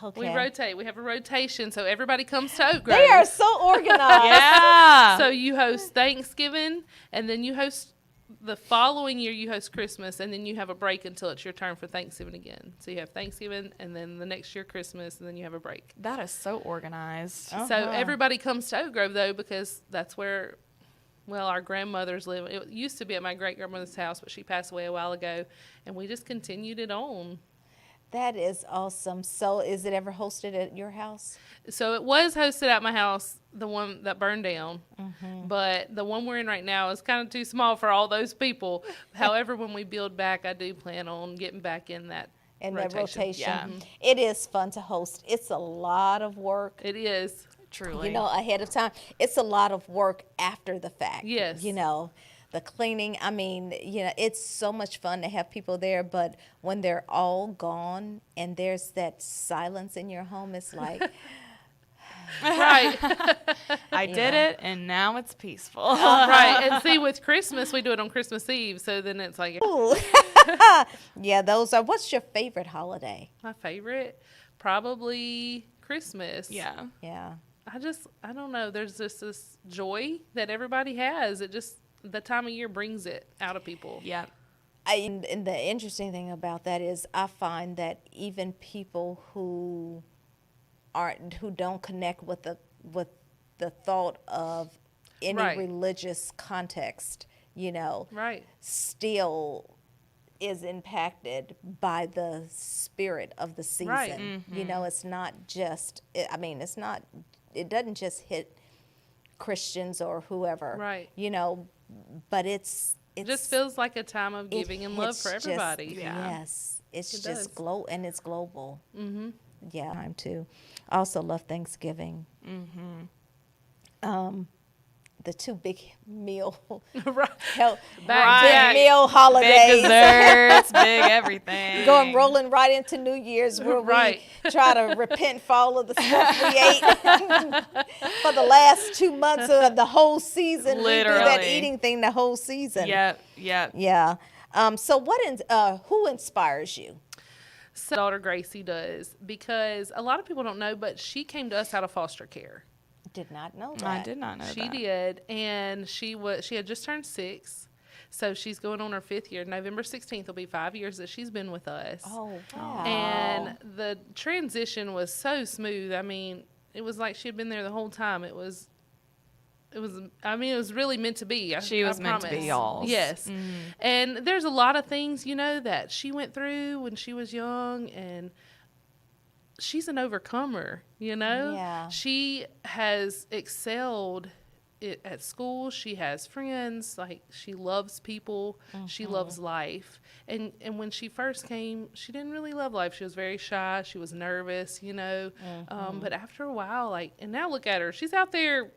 Speaker 2: Okay.
Speaker 3: We rotate. We have a rotation, so everybody comes to Oak Grove.
Speaker 2: They are so organized.
Speaker 1: Yeah.
Speaker 3: So you host Thanksgiving, and then you host the following year you host Christmas, and then you have a break until it's your turn for Thanksgiving again. So you have Thanksgiving, and then the next year Christmas, and then you have a break.
Speaker 1: That is so organized.
Speaker 3: So everybody comes to Oak Grove, though, because that's where, well, our grandmothers live. It used to be at my great-grandmother's house, but she passed away a while ago, and we just continued it on.
Speaker 2: That is awesome. So is it ever hosted at your house?
Speaker 3: So it was hosted at my house, the one that burned down, but the one we're in right now is kind of too small for all those people. However, when we build back, I do plan on getting back in that
Speaker 2: That rotation.
Speaker 1: Yeah.
Speaker 2: It is fun to host. It's a lot of work.
Speaker 3: It is.
Speaker 1: Truly.
Speaker 2: You know, ahead of time. It's a lot of work after the fact.
Speaker 3: Yes.
Speaker 2: You know, the cleaning. I mean, you know, it's so much fun to have people there, but when they're all gone and there's that silence in your home, it's like,
Speaker 3: Right.
Speaker 1: I did it, and now it's peaceful.
Speaker 3: Right. And see, with Christmas, we do it on Christmas Eve. So then it's like
Speaker 2: ooh. Yeah, those are. What's your favorite holiday?
Speaker 3: my favorite, probably Christmas.
Speaker 1: Yeah.
Speaker 2: Yeah.
Speaker 3: I don't know. There's just this joy that everybody has. It just, the time of year brings it out of people.
Speaker 1: Yeah.
Speaker 2: And the interesting thing about that is I find that even people who don't connect with the thought of any
Speaker 3: Right.
Speaker 2: religious context, you know,
Speaker 3: Right.
Speaker 2: still is impacted by the spirit of the season.
Speaker 3: Right.
Speaker 2: You know, it's not just, it doesn't just hit Christians or whoever,
Speaker 3: Right.
Speaker 2: you know, but it
Speaker 3: Just feels like a time of
Speaker 2: it
Speaker 3: giving and love for
Speaker 2: hits just-
Speaker 3: everybody.
Speaker 1: Yeah.
Speaker 2: Yes, it's
Speaker 3: It
Speaker 2: just
Speaker 3: does.
Speaker 2: and it's global.
Speaker 3: Mm-hmm.
Speaker 2: Yeah, time too. I also love Thanksgiving. The two big meal,
Speaker 3: Right.
Speaker 2: big
Speaker 3: Back to back.
Speaker 2: meal
Speaker 1: Big
Speaker 2: holidays.
Speaker 1: desserts, big everything.
Speaker 2: Going rolling right into New Year's where
Speaker 3: Right.
Speaker 2: we try to repent for all of the stuff we ate for the last 2 months of the whole season. We do that
Speaker 1: Literally.
Speaker 2: eating thing the whole season.
Speaker 1: Yep. Yep.
Speaker 2: Yeah. So who inspires you?
Speaker 3: So daughter Gracie does, because a lot of people don't know, but she came to us out of foster care.
Speaker 2: Did not know that.
Speaker 1: I did not know
Speaker 3: She
Speaker 1: that.
Speaker 3: did, and she had just turned 6, so she's going on her 5th year. November 16th will be 5 years that she's been with us.
Speaker 2: Oh, wow.
Speaker 3: And the transition was so smooth. I mean, it was like she had been there the whole time. It was really meant to be.
Speaker 1: She was meant to be
Speaker 3: promise.
Speaker 1: y'all's.
Speaker 3: Yes. And there's a lot of things, that she went through when she was young, and she's an overcomer,
Speaker 2: Yeah.
Speaker 3: She has excelled at school. She has friends. Like, she loves people. She loves life. And when she first came, she didn't really love life. She was very shy. She was nervous, but after a while, and now look at her. She's out there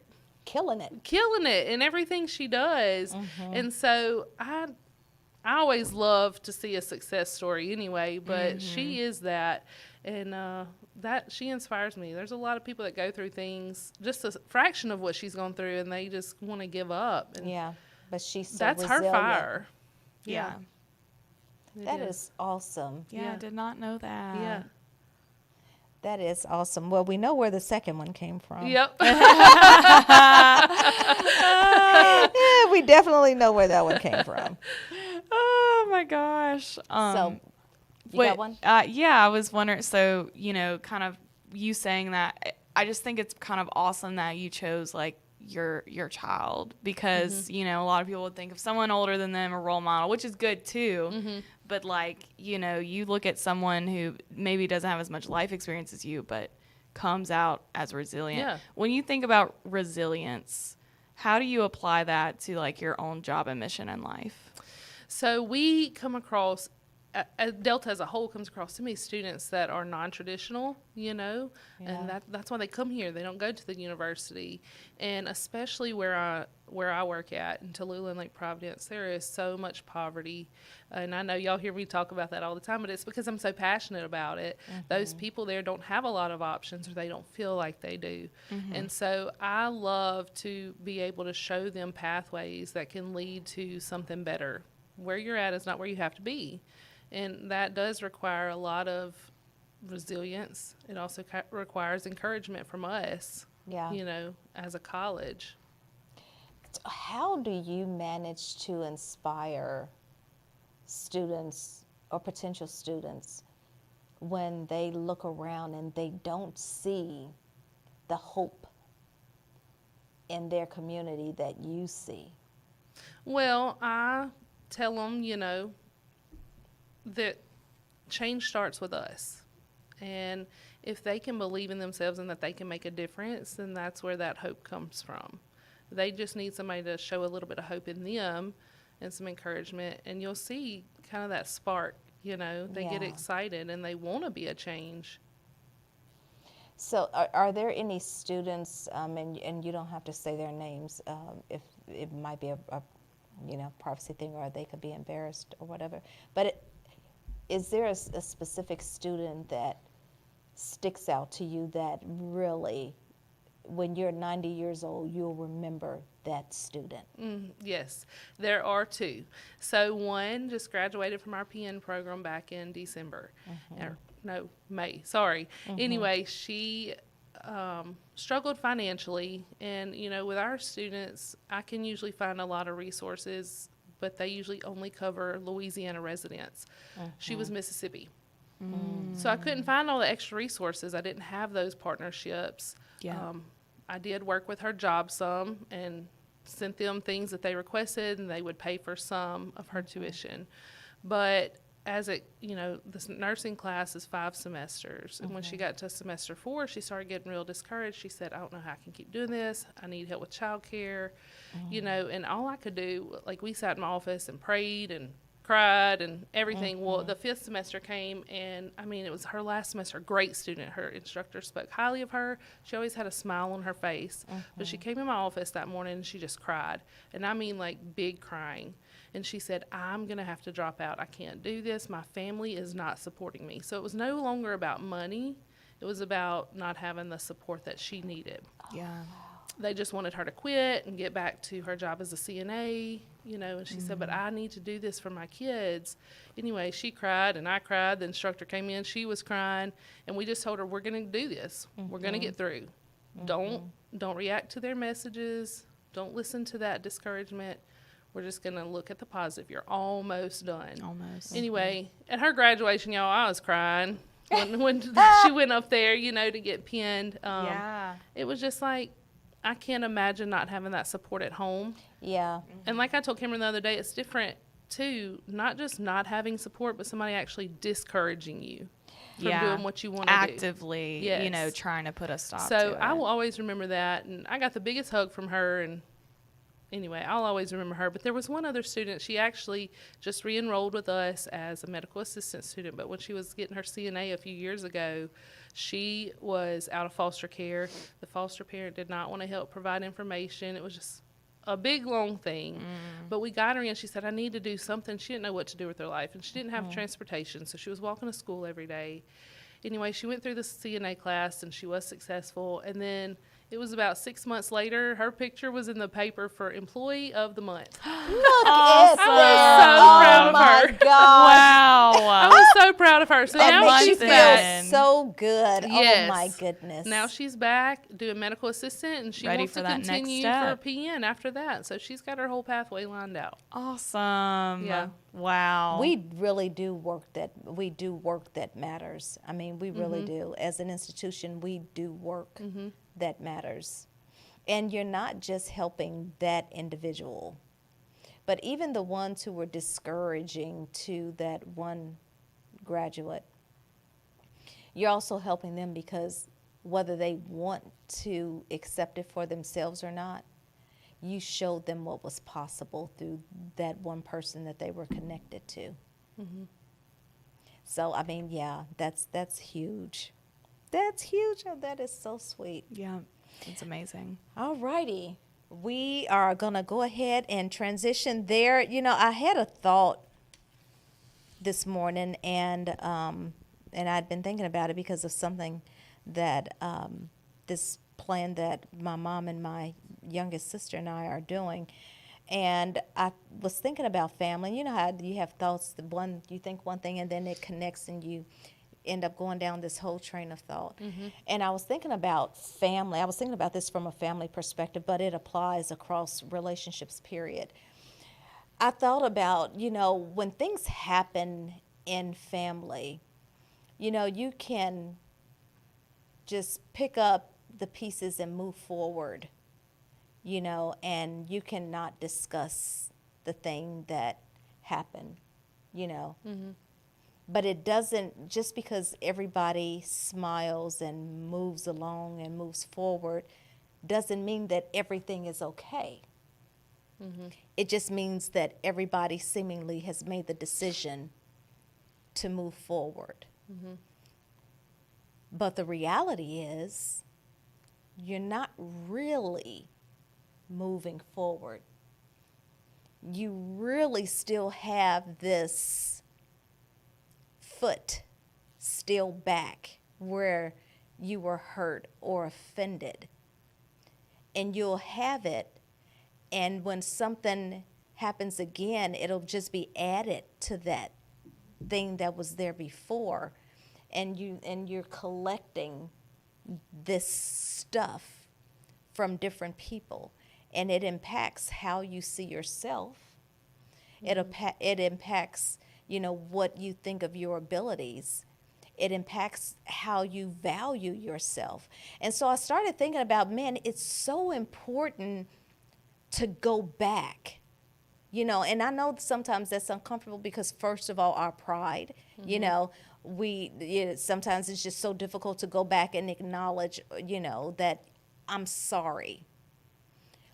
Speaker 2: Killing it.
Speaker 3: in everything she does. And so I always love to see a success story anyway, but she is that. And that she inspires me. There's a lot of people that go through things, just a fraction of what she's gone through, and they just want to give up. And
Speaker 2: Yeah. But she's so
Speaker 3: that's
Speaker 2: resilient.
Speaker 3: her fire.
Speaker 1: Yeah.
Speaker 3: It
Speaker 2: That
Speaker 3: is.
Speaker 2: is awesome.
Speaker 1: Yeah.
Speaker 3: Yeah.
Speaker 1: I did not know that.
Speaker 3: Yeah.
Speaker 2: That is awesome. Well, we know where the second one came from.
Speaker 3: Yep.
Speaker 2: Yeah, we definitely know where that one came from.
Speaker 1: Oh my gosh.
Speaker 2: So, you
Speaker 1: Wait,
Speaker 2: got one?
Speaker 1: yeah, I was wondering. So, kind of you saying that, I just think it's kind of awesome that you chose your child, because a lot of people would think of someone older than them a role model, which is good too. But you look at someone who maybe doesn't have as much life experience as you, but comes out as resilient.
Speaker 3: Yeah.
Speaker 1: When you think about resilience, how do you apply that to your own job and mission in life?
Speaker 3: So we come across, Delta as a whole comes across so many students that are non-traditional, and that's why they come here. They don't go to the university. And especially where I work at in Tallulah and Lake Providence, there is so much poverty. And I know y'all hear me talk about that all the time, but it's because I'm so passionate about it. Those people there don't have a lot of options, or they don't feel like they do. And so I love to be able to show them pathways that can lead to something better. Where you're at is not where you have to be. And that does require a lot of resilience. It also requires encouragement from us,
Speaker 2: Yeah.
Speaker 3: as a college.
Speaker 2: How do you manage to inspire students or potential students when they look around and they don't see the hope in their community that you see?
Speaker 3: Well, I tell them, that change starts with us. And if they can believe in themselves and that they can make a difference, then that's where that hope comes from. They just need somebody to show a little bit of hope in them and some encouragement, and you'll see kind of that spark. They get
Speaker 2: Yeah.
Speaker 3: excited and they want to be a change.
Speaker 2: So are there any students, and you don't have to say their names, if it might be a privacy thing, or they could be embarrassed or whatever, but is there a specific student that sticks out to you that really, when you're 90 years old, you'll remember that student?
Speaker 3: Yes, there are two. So one just graduated from our PN program back in December. Or, no, May, sorry. Anyway, she struggled financially. And, with our students, I can usually find a lot of resources, but they usually only cover Louisiana residents. She was Mississippi. So I couldn't find all the extra resources. I didn't have those partnerships.
Speaker 1: Yeah.
Speaker 3: I did work with her job some and sent them things that they requested, and they would pay for some of her tuition. But this nursing class is 5 semesters. And when she got to semester 4, she started getting real discouraged. She said, I don't know how I can keep doing this. I need help with childcare, and all I could do, we sat in my office and prayed and cried and everything. Well, the 5th semester came, and it was her last semester. Great student. Her instructor spoke highly of her. She always had a smile on her face. But she came in my office that morning and she just cried. And big crying. And she said, I'm going to have to drop out. I can't do this. My family is not supporting me. So it was no longer about money. It was about not having the support that she needed.
Speaker 1: Yeah.
Speaker 3: They just wanted her to quit and get back to her job as a CNA, and she said, but I need to do this for my kids. Anyway, she cried and I cried. The instructor came in, she was crying, and we just told her, we're going to do this. We're going to get through. Don't react to their messages. Don't listen to that discouragement. We're just going to look at the positive. You're almost done.
Speaker 1: Almost.
Speaker 3: Anyway, at her graduation, y'all, I was crying when she went up there, to get pinned.
Speaker 1: Yeah.
Speaker 3: It was just I can't imagine not having that support at home.
Speaker 2: Yeah.
Speaker 3: And like I told Cameron the other day, it's different, too. Not just not having support, but somebody actually discouraging you from doing what you want to do.
Speaker 1: Actively,
Speaker 3: Yes.
Speaker 1: trying to put a stop to
Speaker 3: So
Speaker 1: it.
Speaker 3: I will always remember that. And I got the biggest hug from her. And anyway, I'll always remember her. But there was one other student. She actually just re-enrolled with us as a medical assistant student. But when she was getting her CNA a few years ago, she was out of foster care. The foster parent did not want to help provide information. It was just a big, long thing. But we got her in. She said, I need to do something. She didn't know what to do with her life. And she didn't have transportation, so she was walking to school every day. Anyway, she went through the CNA class, and she was successful. And then it was about 6 months later, her picture was in the paper for Employee of the Month.
Speaker 2: Look
Speaker 3: I
Speaker 2: at
Speaker 3: was
Speaker 2: that.
Speaker 3: so proud
Speaker 2: Oh
Speaker 3: of
Speaker 2: my
Speaker 3: her.
Speaker 2: God.
Speaker 3: I
Speaker 1: Wow.
Speaker 3: was so proud of her. So
Speaker 2: That
Speaker 3: now
Speaker 2: makes you
Speaker 3: she's
Speaker 2: feel
Speaker 3: back.
Speaker 2: so good.
Speaker 3: Yes.
Speaker 2: Oh my goodness.
Speaker 3: Now she's back doing medical assistant, and she
Speaker 1: Ready
Speaker 3: wants
Speaker 1: for
Speaker 3: to
Speaker 1: that next
Speaker 3: continue
Speaker 1: step.
Speaker 3: for PN after that. So she's got her whole pathway lined out.
Speaker 1: Awesome.
Speaker 3: Yeah.
Speaker 1: Wow.
Speaker 2: we really do work that matters. I mean, we really do. As an institution, we do work that matters. And you're not just helping that individual, but even the ones who were discouraging to that one graduate, you're also helping them, because whether they want to accept it for themselves or not, you showed them what was possible through that one person that they were connected to. So, I mean, yeah, that's huge. That's huge. Oh, that is so sweet.
Speaker 1: Yeah. It's amazing.
Speaker 2: All righty. We are going to go ahead and transition there. I had a thought this morning, and I'd been thinking about it because of something that this plan that my mom and my youngest sister and I are doing. And I was thinking about family. You know how you have thoughts, you think one thing and then it connects and you end up going down this whole train of thought. And I was thinking about family. I was thinking about this from a family perspective, but it applies across relationships, period. I thought about, when things happen in family, you can just pick up the pieces and move forward, and you cannot discuss the thing that happened, you know. But it doesn't, just because everybody smiles and moves along and moves forward, doesn't mean that everything is okay. It just means that everybody seemingly has made the decision to move forward. But the reality is, you're not really moving forward. You really still have this foot still back where you were hurt or offended. And you'll have it, and when something happens again, it'll just be added to that thing that was there before. And you're collecting this stuff from different people, and it impacts how you see yourself. It impacts, what you think of your abilities. It impacts how you value yourself. And so I started thinking about, man, it's so important to go back, and I know sometimes that's uncomfortable because, first of all, our pride, sometimes it's just so difficult to go back and acknowledge, that I'm sorry.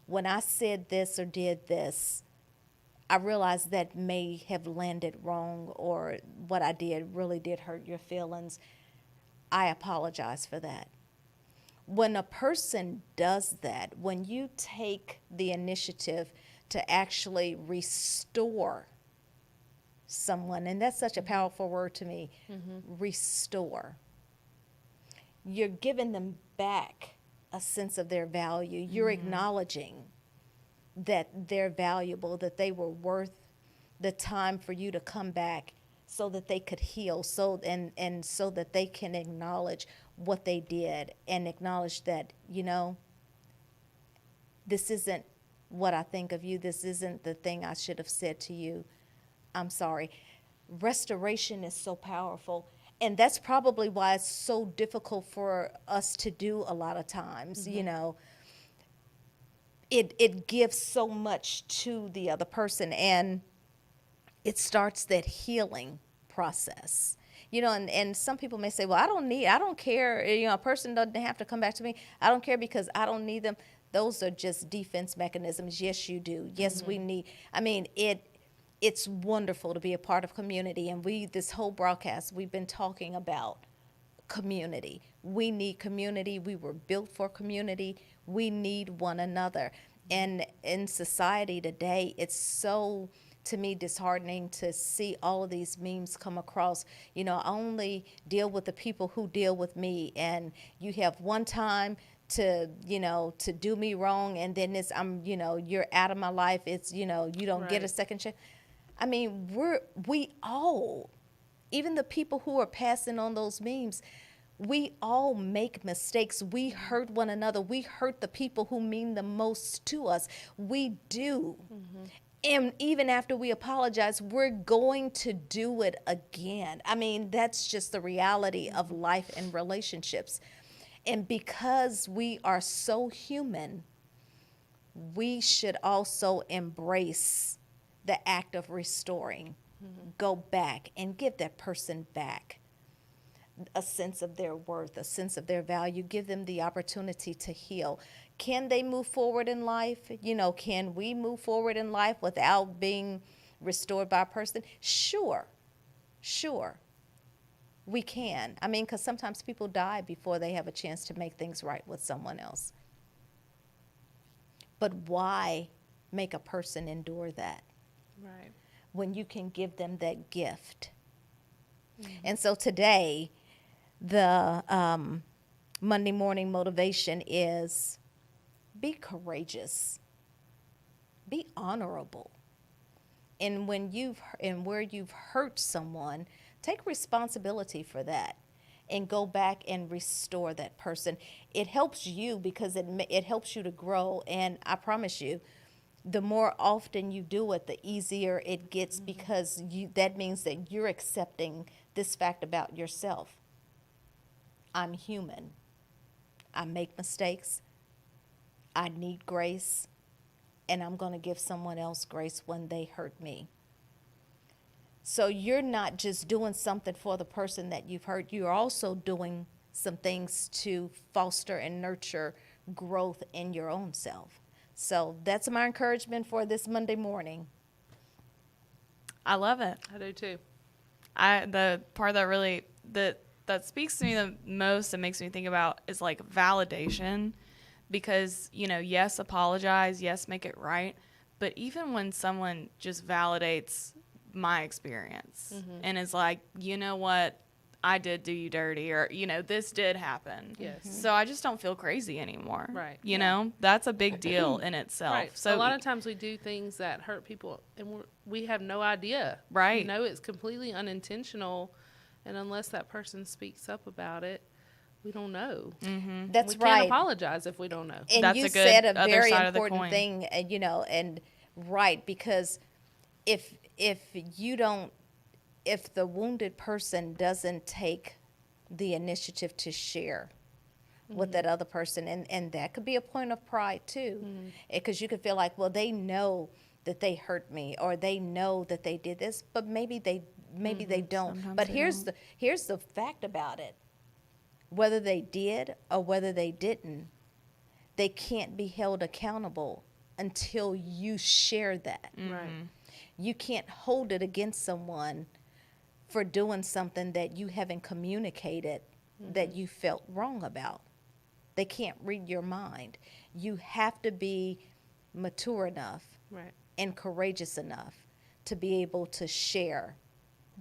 Speaker 2: When I said this or did this, I realized that may have landed wrong, or what I did really did hurt your feelings. I apologize for that. When a person does that, when you take the initiative to actually restore someone, and that's such a powerful word to me, restore. You're giving them back a sense of their value. You're acknowledging that they're valuable, that they were worth the time for you to come back so that they could heal, and so that they can acknowledge what they did, and acknowledge that, this isn't what I think of you. This isn't the thing I should have said to you. I'm sorry. Restoration is so powerful. And that's probably why it's so difficult for us to do a lot of times, It gives so much to the other person, and it starts that healing process. And some people may say, well, I don't care. A person doesn't have to come back to me. I don't care because I don't need them. Those are just defense mechanisms. Yes, you do. Yes, we need. It's wonderful to be a part of community. And this whole broadcast, we've been talking about community. We need community. We were built for community. We need one another. And in society today, it's so, to me, disheartening to see all of these memes come across. I only deal with the people who deal with me, and you have one time to do me wrong, and then you're out of my life. It's, you don't get a second chance. We all, even the people who are passing on those memes, we all make mistakes. We hurt one another. We hurt the people who mean the most to us. We do. And even after we apologize, we're going to do it again. That's just the reality of life and relationships. And because we are so human, we should also embrace the act of restoring. Go back and give that person back a sense of their worth, a sense of their value. Give them the opportunity to heal. Can they move forward in life? Can we move forward in life without being restored by a person? Sure. We can. Because sometimes people die before they have a chance to make things right with someone else. But why make a person endure that?
Speaker 3: Right.
Speaker 2: When you can give them that gift. And so today, the Monday morning motivation is be courageous, be honorable. And where you've hurt someone, take responsibility for that and go back and restore that person. It helps you because it helps you to grow. And I promise you, the more often you do it, the easier it gets, because that means that you're accepting this fact about yourself. I'm human. I make mistakes. I need grace. And I'm going to give someone else grace when they hurt me. So you're not just doing something for the person that you've hurt. You're also doing some things to foster and nurture growth in your own self. So that's my encouragement for this Monday morning.
Speaker 1: I love it.
Speaker 3: I do too.
Speaker 1: The part that really that speaks to me the most and makes me think about is like validation, because, you know, yes, apologize, yes, make it right, but even when someone just validates my experience and is like, you know what, I did do you dirty, or, you know, this did happen.
Speaker 3: Yes.
Speaker 1: So I just don't feel crazy anymore.
Speaker 3: Right.
Speaker 1: You know, that's a big deal in itself.
Speaker 3: Right.
Speaker 1: So
Speaker 3: a lot of times we do things that hurt people and we have no idea.
Speaker 1: Right.
Speaker 3: You know, it's completely unintentional. And unless that person speaks up about it, we don't know.
Speaker 1: Mm-hmm.
Speaker 2: That's
Speaker 3: we
Speaker 2: right.
Speaker 3: can't apologize if we don't know.
Speaker 2: And
Speaker 1: That's
Speaker 2: you
Speaker 1: a good
Speaker 2: said a
Speaker 1: other
Speaker 2: very
Speaker 1: side of the
Speaker 2: important
Speaker 1: coin.
Speaker 2: thing, you know, and right, because if the wounded person doesn't take the initiative to share with that other person, and that could be a point of pride too, because you could feel like, well, they know that they hurt me, or they know that they did this, but maybe they don't.
Speaker 1: Sometimes
Speaker 2: But
Speaker 1: they
Speaker 2: here's the fact about it: whether they did or whether they didn't, they can't be held accountable until you share that.
Speaker 3: Right.
Speaker 2: You can't hold it against someone for doing something that you haven't communicated that you felt wrong about. They can't read your mind. You have to be mature enough
Speaker 3: Right.
Speaker 2: and courageous enough to be able to share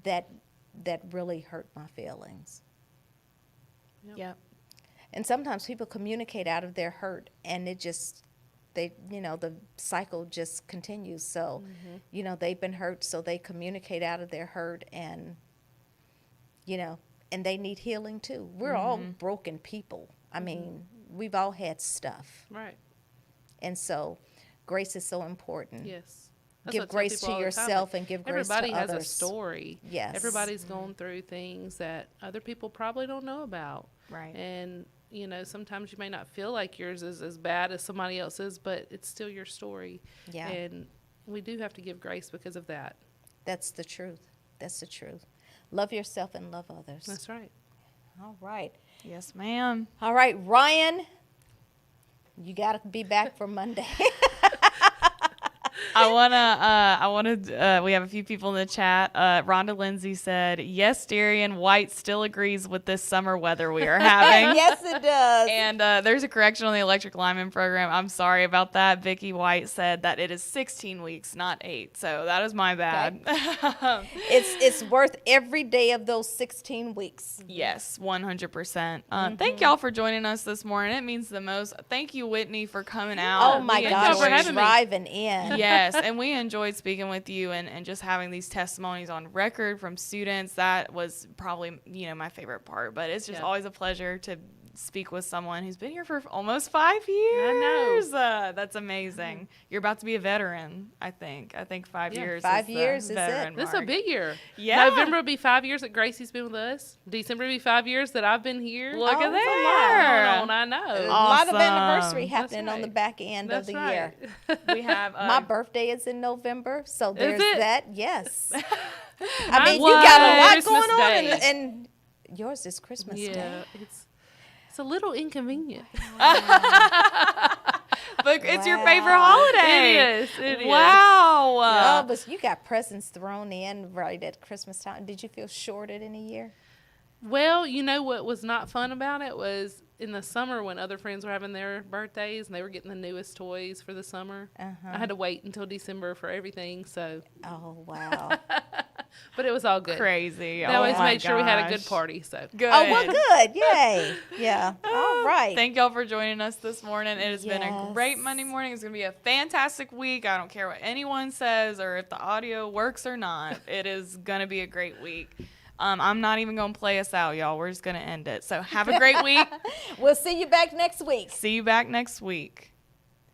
Speaker 2: that really hurt my feelings.
Speaker 1: Yep.
Speaker 2: And sometimes people communicate out of their hurt, and the cycle just continues. So, you know, they've been hurt, so they communicate out of their hurt, and, you know, and they need healing too. We're all broken people. I mean, we've all had stuff.
Speaker 3: Right.
Speaker 2: And so grace is so important.
Speaker 3: Yes.
Speaker 2: Give
Speaker 3: what I tell
Speaker 2: grace
Speaker 3: people
Speaker 2: to
Speaker 3: all the time.
Speaker 2: yourself and give grace to
Speaker 3: Everybody has
Speaker 2: others.
Speaker 3: a story.
Speaker 2: Yes.
Speaker 3: Everybody's gone through things that other people probably don't know about.
Speaker 1: Right.
Speaker 3: And, you know, sometimes you may not feel like yours is as bad as somebody else's, but it's still your story.
Speaker 2: Yeah.
Speaker 3: And we do have to give grace because of that.
Speaker 2: That's the truth. That's the truth. Love yourself and love others.
Speaker 3: That's right.
Speaker 2: All right.
Speaker 1: Yes, ma'am.
Speaker 2: All right, Ryan, you got to be back for Monday.
Speaker 1: We have a few people in the chat. Rhonda Lindsay said, yes, Darian, White still agrees with this summer weather we are having.
Speaker 2: Yes, it does.
Speaker 1: And there's a correction on the electric lineman program. I'm sorry about that. Vicky White said that it is 16 weeks, not 8. So that is my bad.
Speaker 2: Okay. It's worth every day of those 16 weeks.
Speaker 1: Yes, 100%. Thank y'all for joining us this morning. It means the most. Thank you, Whitney, for coming out.
Speaker 2: Oh, my
Speaker 1: We
Speaker 2: gosh,
Speaker 3: for
Speaker 2: for
Speaker 3: having me.
Speaker 2: driving in.
Speaker 1: Yes, and we enjoyed speaking with you and just having these testimonies on record from students. That was probably, you know, my favorite part. But it's just always a pleasure to speak with someone who's been here for almost 5 years. That's amazing. You're about to be a veteran, I think. I think 5 years.
Speaker 2: 5
Speaker 1: is
Speaker 2: years
Speaker 1: the
Speaker 2: is
Speaker 1: veteran
Speaker 2: it.
Speaker 3: This is a
Speaker 1: mark.
Speaker 3: big year.
Speaker 1: Yeah.
Speaker 3: November will be 5 years that Gracie's been with us. December will be 5 years that I've been here.
Speaker 1: Look
Speaker 2: Oh,
Speaker 1: at
Speaker 2: that's a
Speaker 1: there.
Speaker 3: Going on, I know.
Speaker 2: A lot of
Speaker 1: Awesome.
Speaker 2: anniversary
Speaker 3: That's
Speaker 2: happening on the
Speaker 3: right.
Speaker 2: back end
Speaker 3: That's
Speaker 2: of the
Speaker 3: right.
Speaker 2: year.
Speaker 1: We have
Speaker 2: My birthday is in November, so there's
Speaker 3: it?
Speaker 2: that. Yes. I mean,
Speaker 1: What?
Speaker 2: you got a lot
Speaker 3: Christmas
Speaker 2: going on,
Speaker 3: Day.
Speaker 2: and yours is Christmas Day.
Speaker 3: Yeah, it's a little inconvenient.
Speaker 1: but it's your
Speaker 2: Wow.
Speaker 1: favorite holiday.
Speaker 3: It is. It is.
Speaker 1: Wow.
Speaker 2: Oh, but you got presents thrown in right at Christmas time. Did you feel shorted in a year?
Speaker 3: Well, you know what was not fun about it was in the summer when other friends were having their birthdays and they were getting the newest toys for the summer. I had to wait until December for everything. So,
Speaker 2: Oh, wow.
Speaker 3: but it was all good.
Speaker 1: Crazy.
Speaker 3: They
Speaker 1: Oh
Speaker 3: always
Speaker 1: my
Speaker 3: made sure we had a good
Speaker 1: gosh.
Speaker 3: party. So
Speaker 1: Good.
Speaker 2: Oh, well, good. Yay. Yeah. All right.
Speaker 1: Thank y'all for joining us this morning. It has been a
Speaker 2: Yes.
Speaker 1: great Monday morning. It's going to be a fantastic week. I don't care what anyone says or if the audio works or not. It is going to be a great week. I'm not even going to play us out, y'all. We're just going to end it. So have a great week.
Speaker 2: We'll see you back next week.
Speaker 1: See you back next week.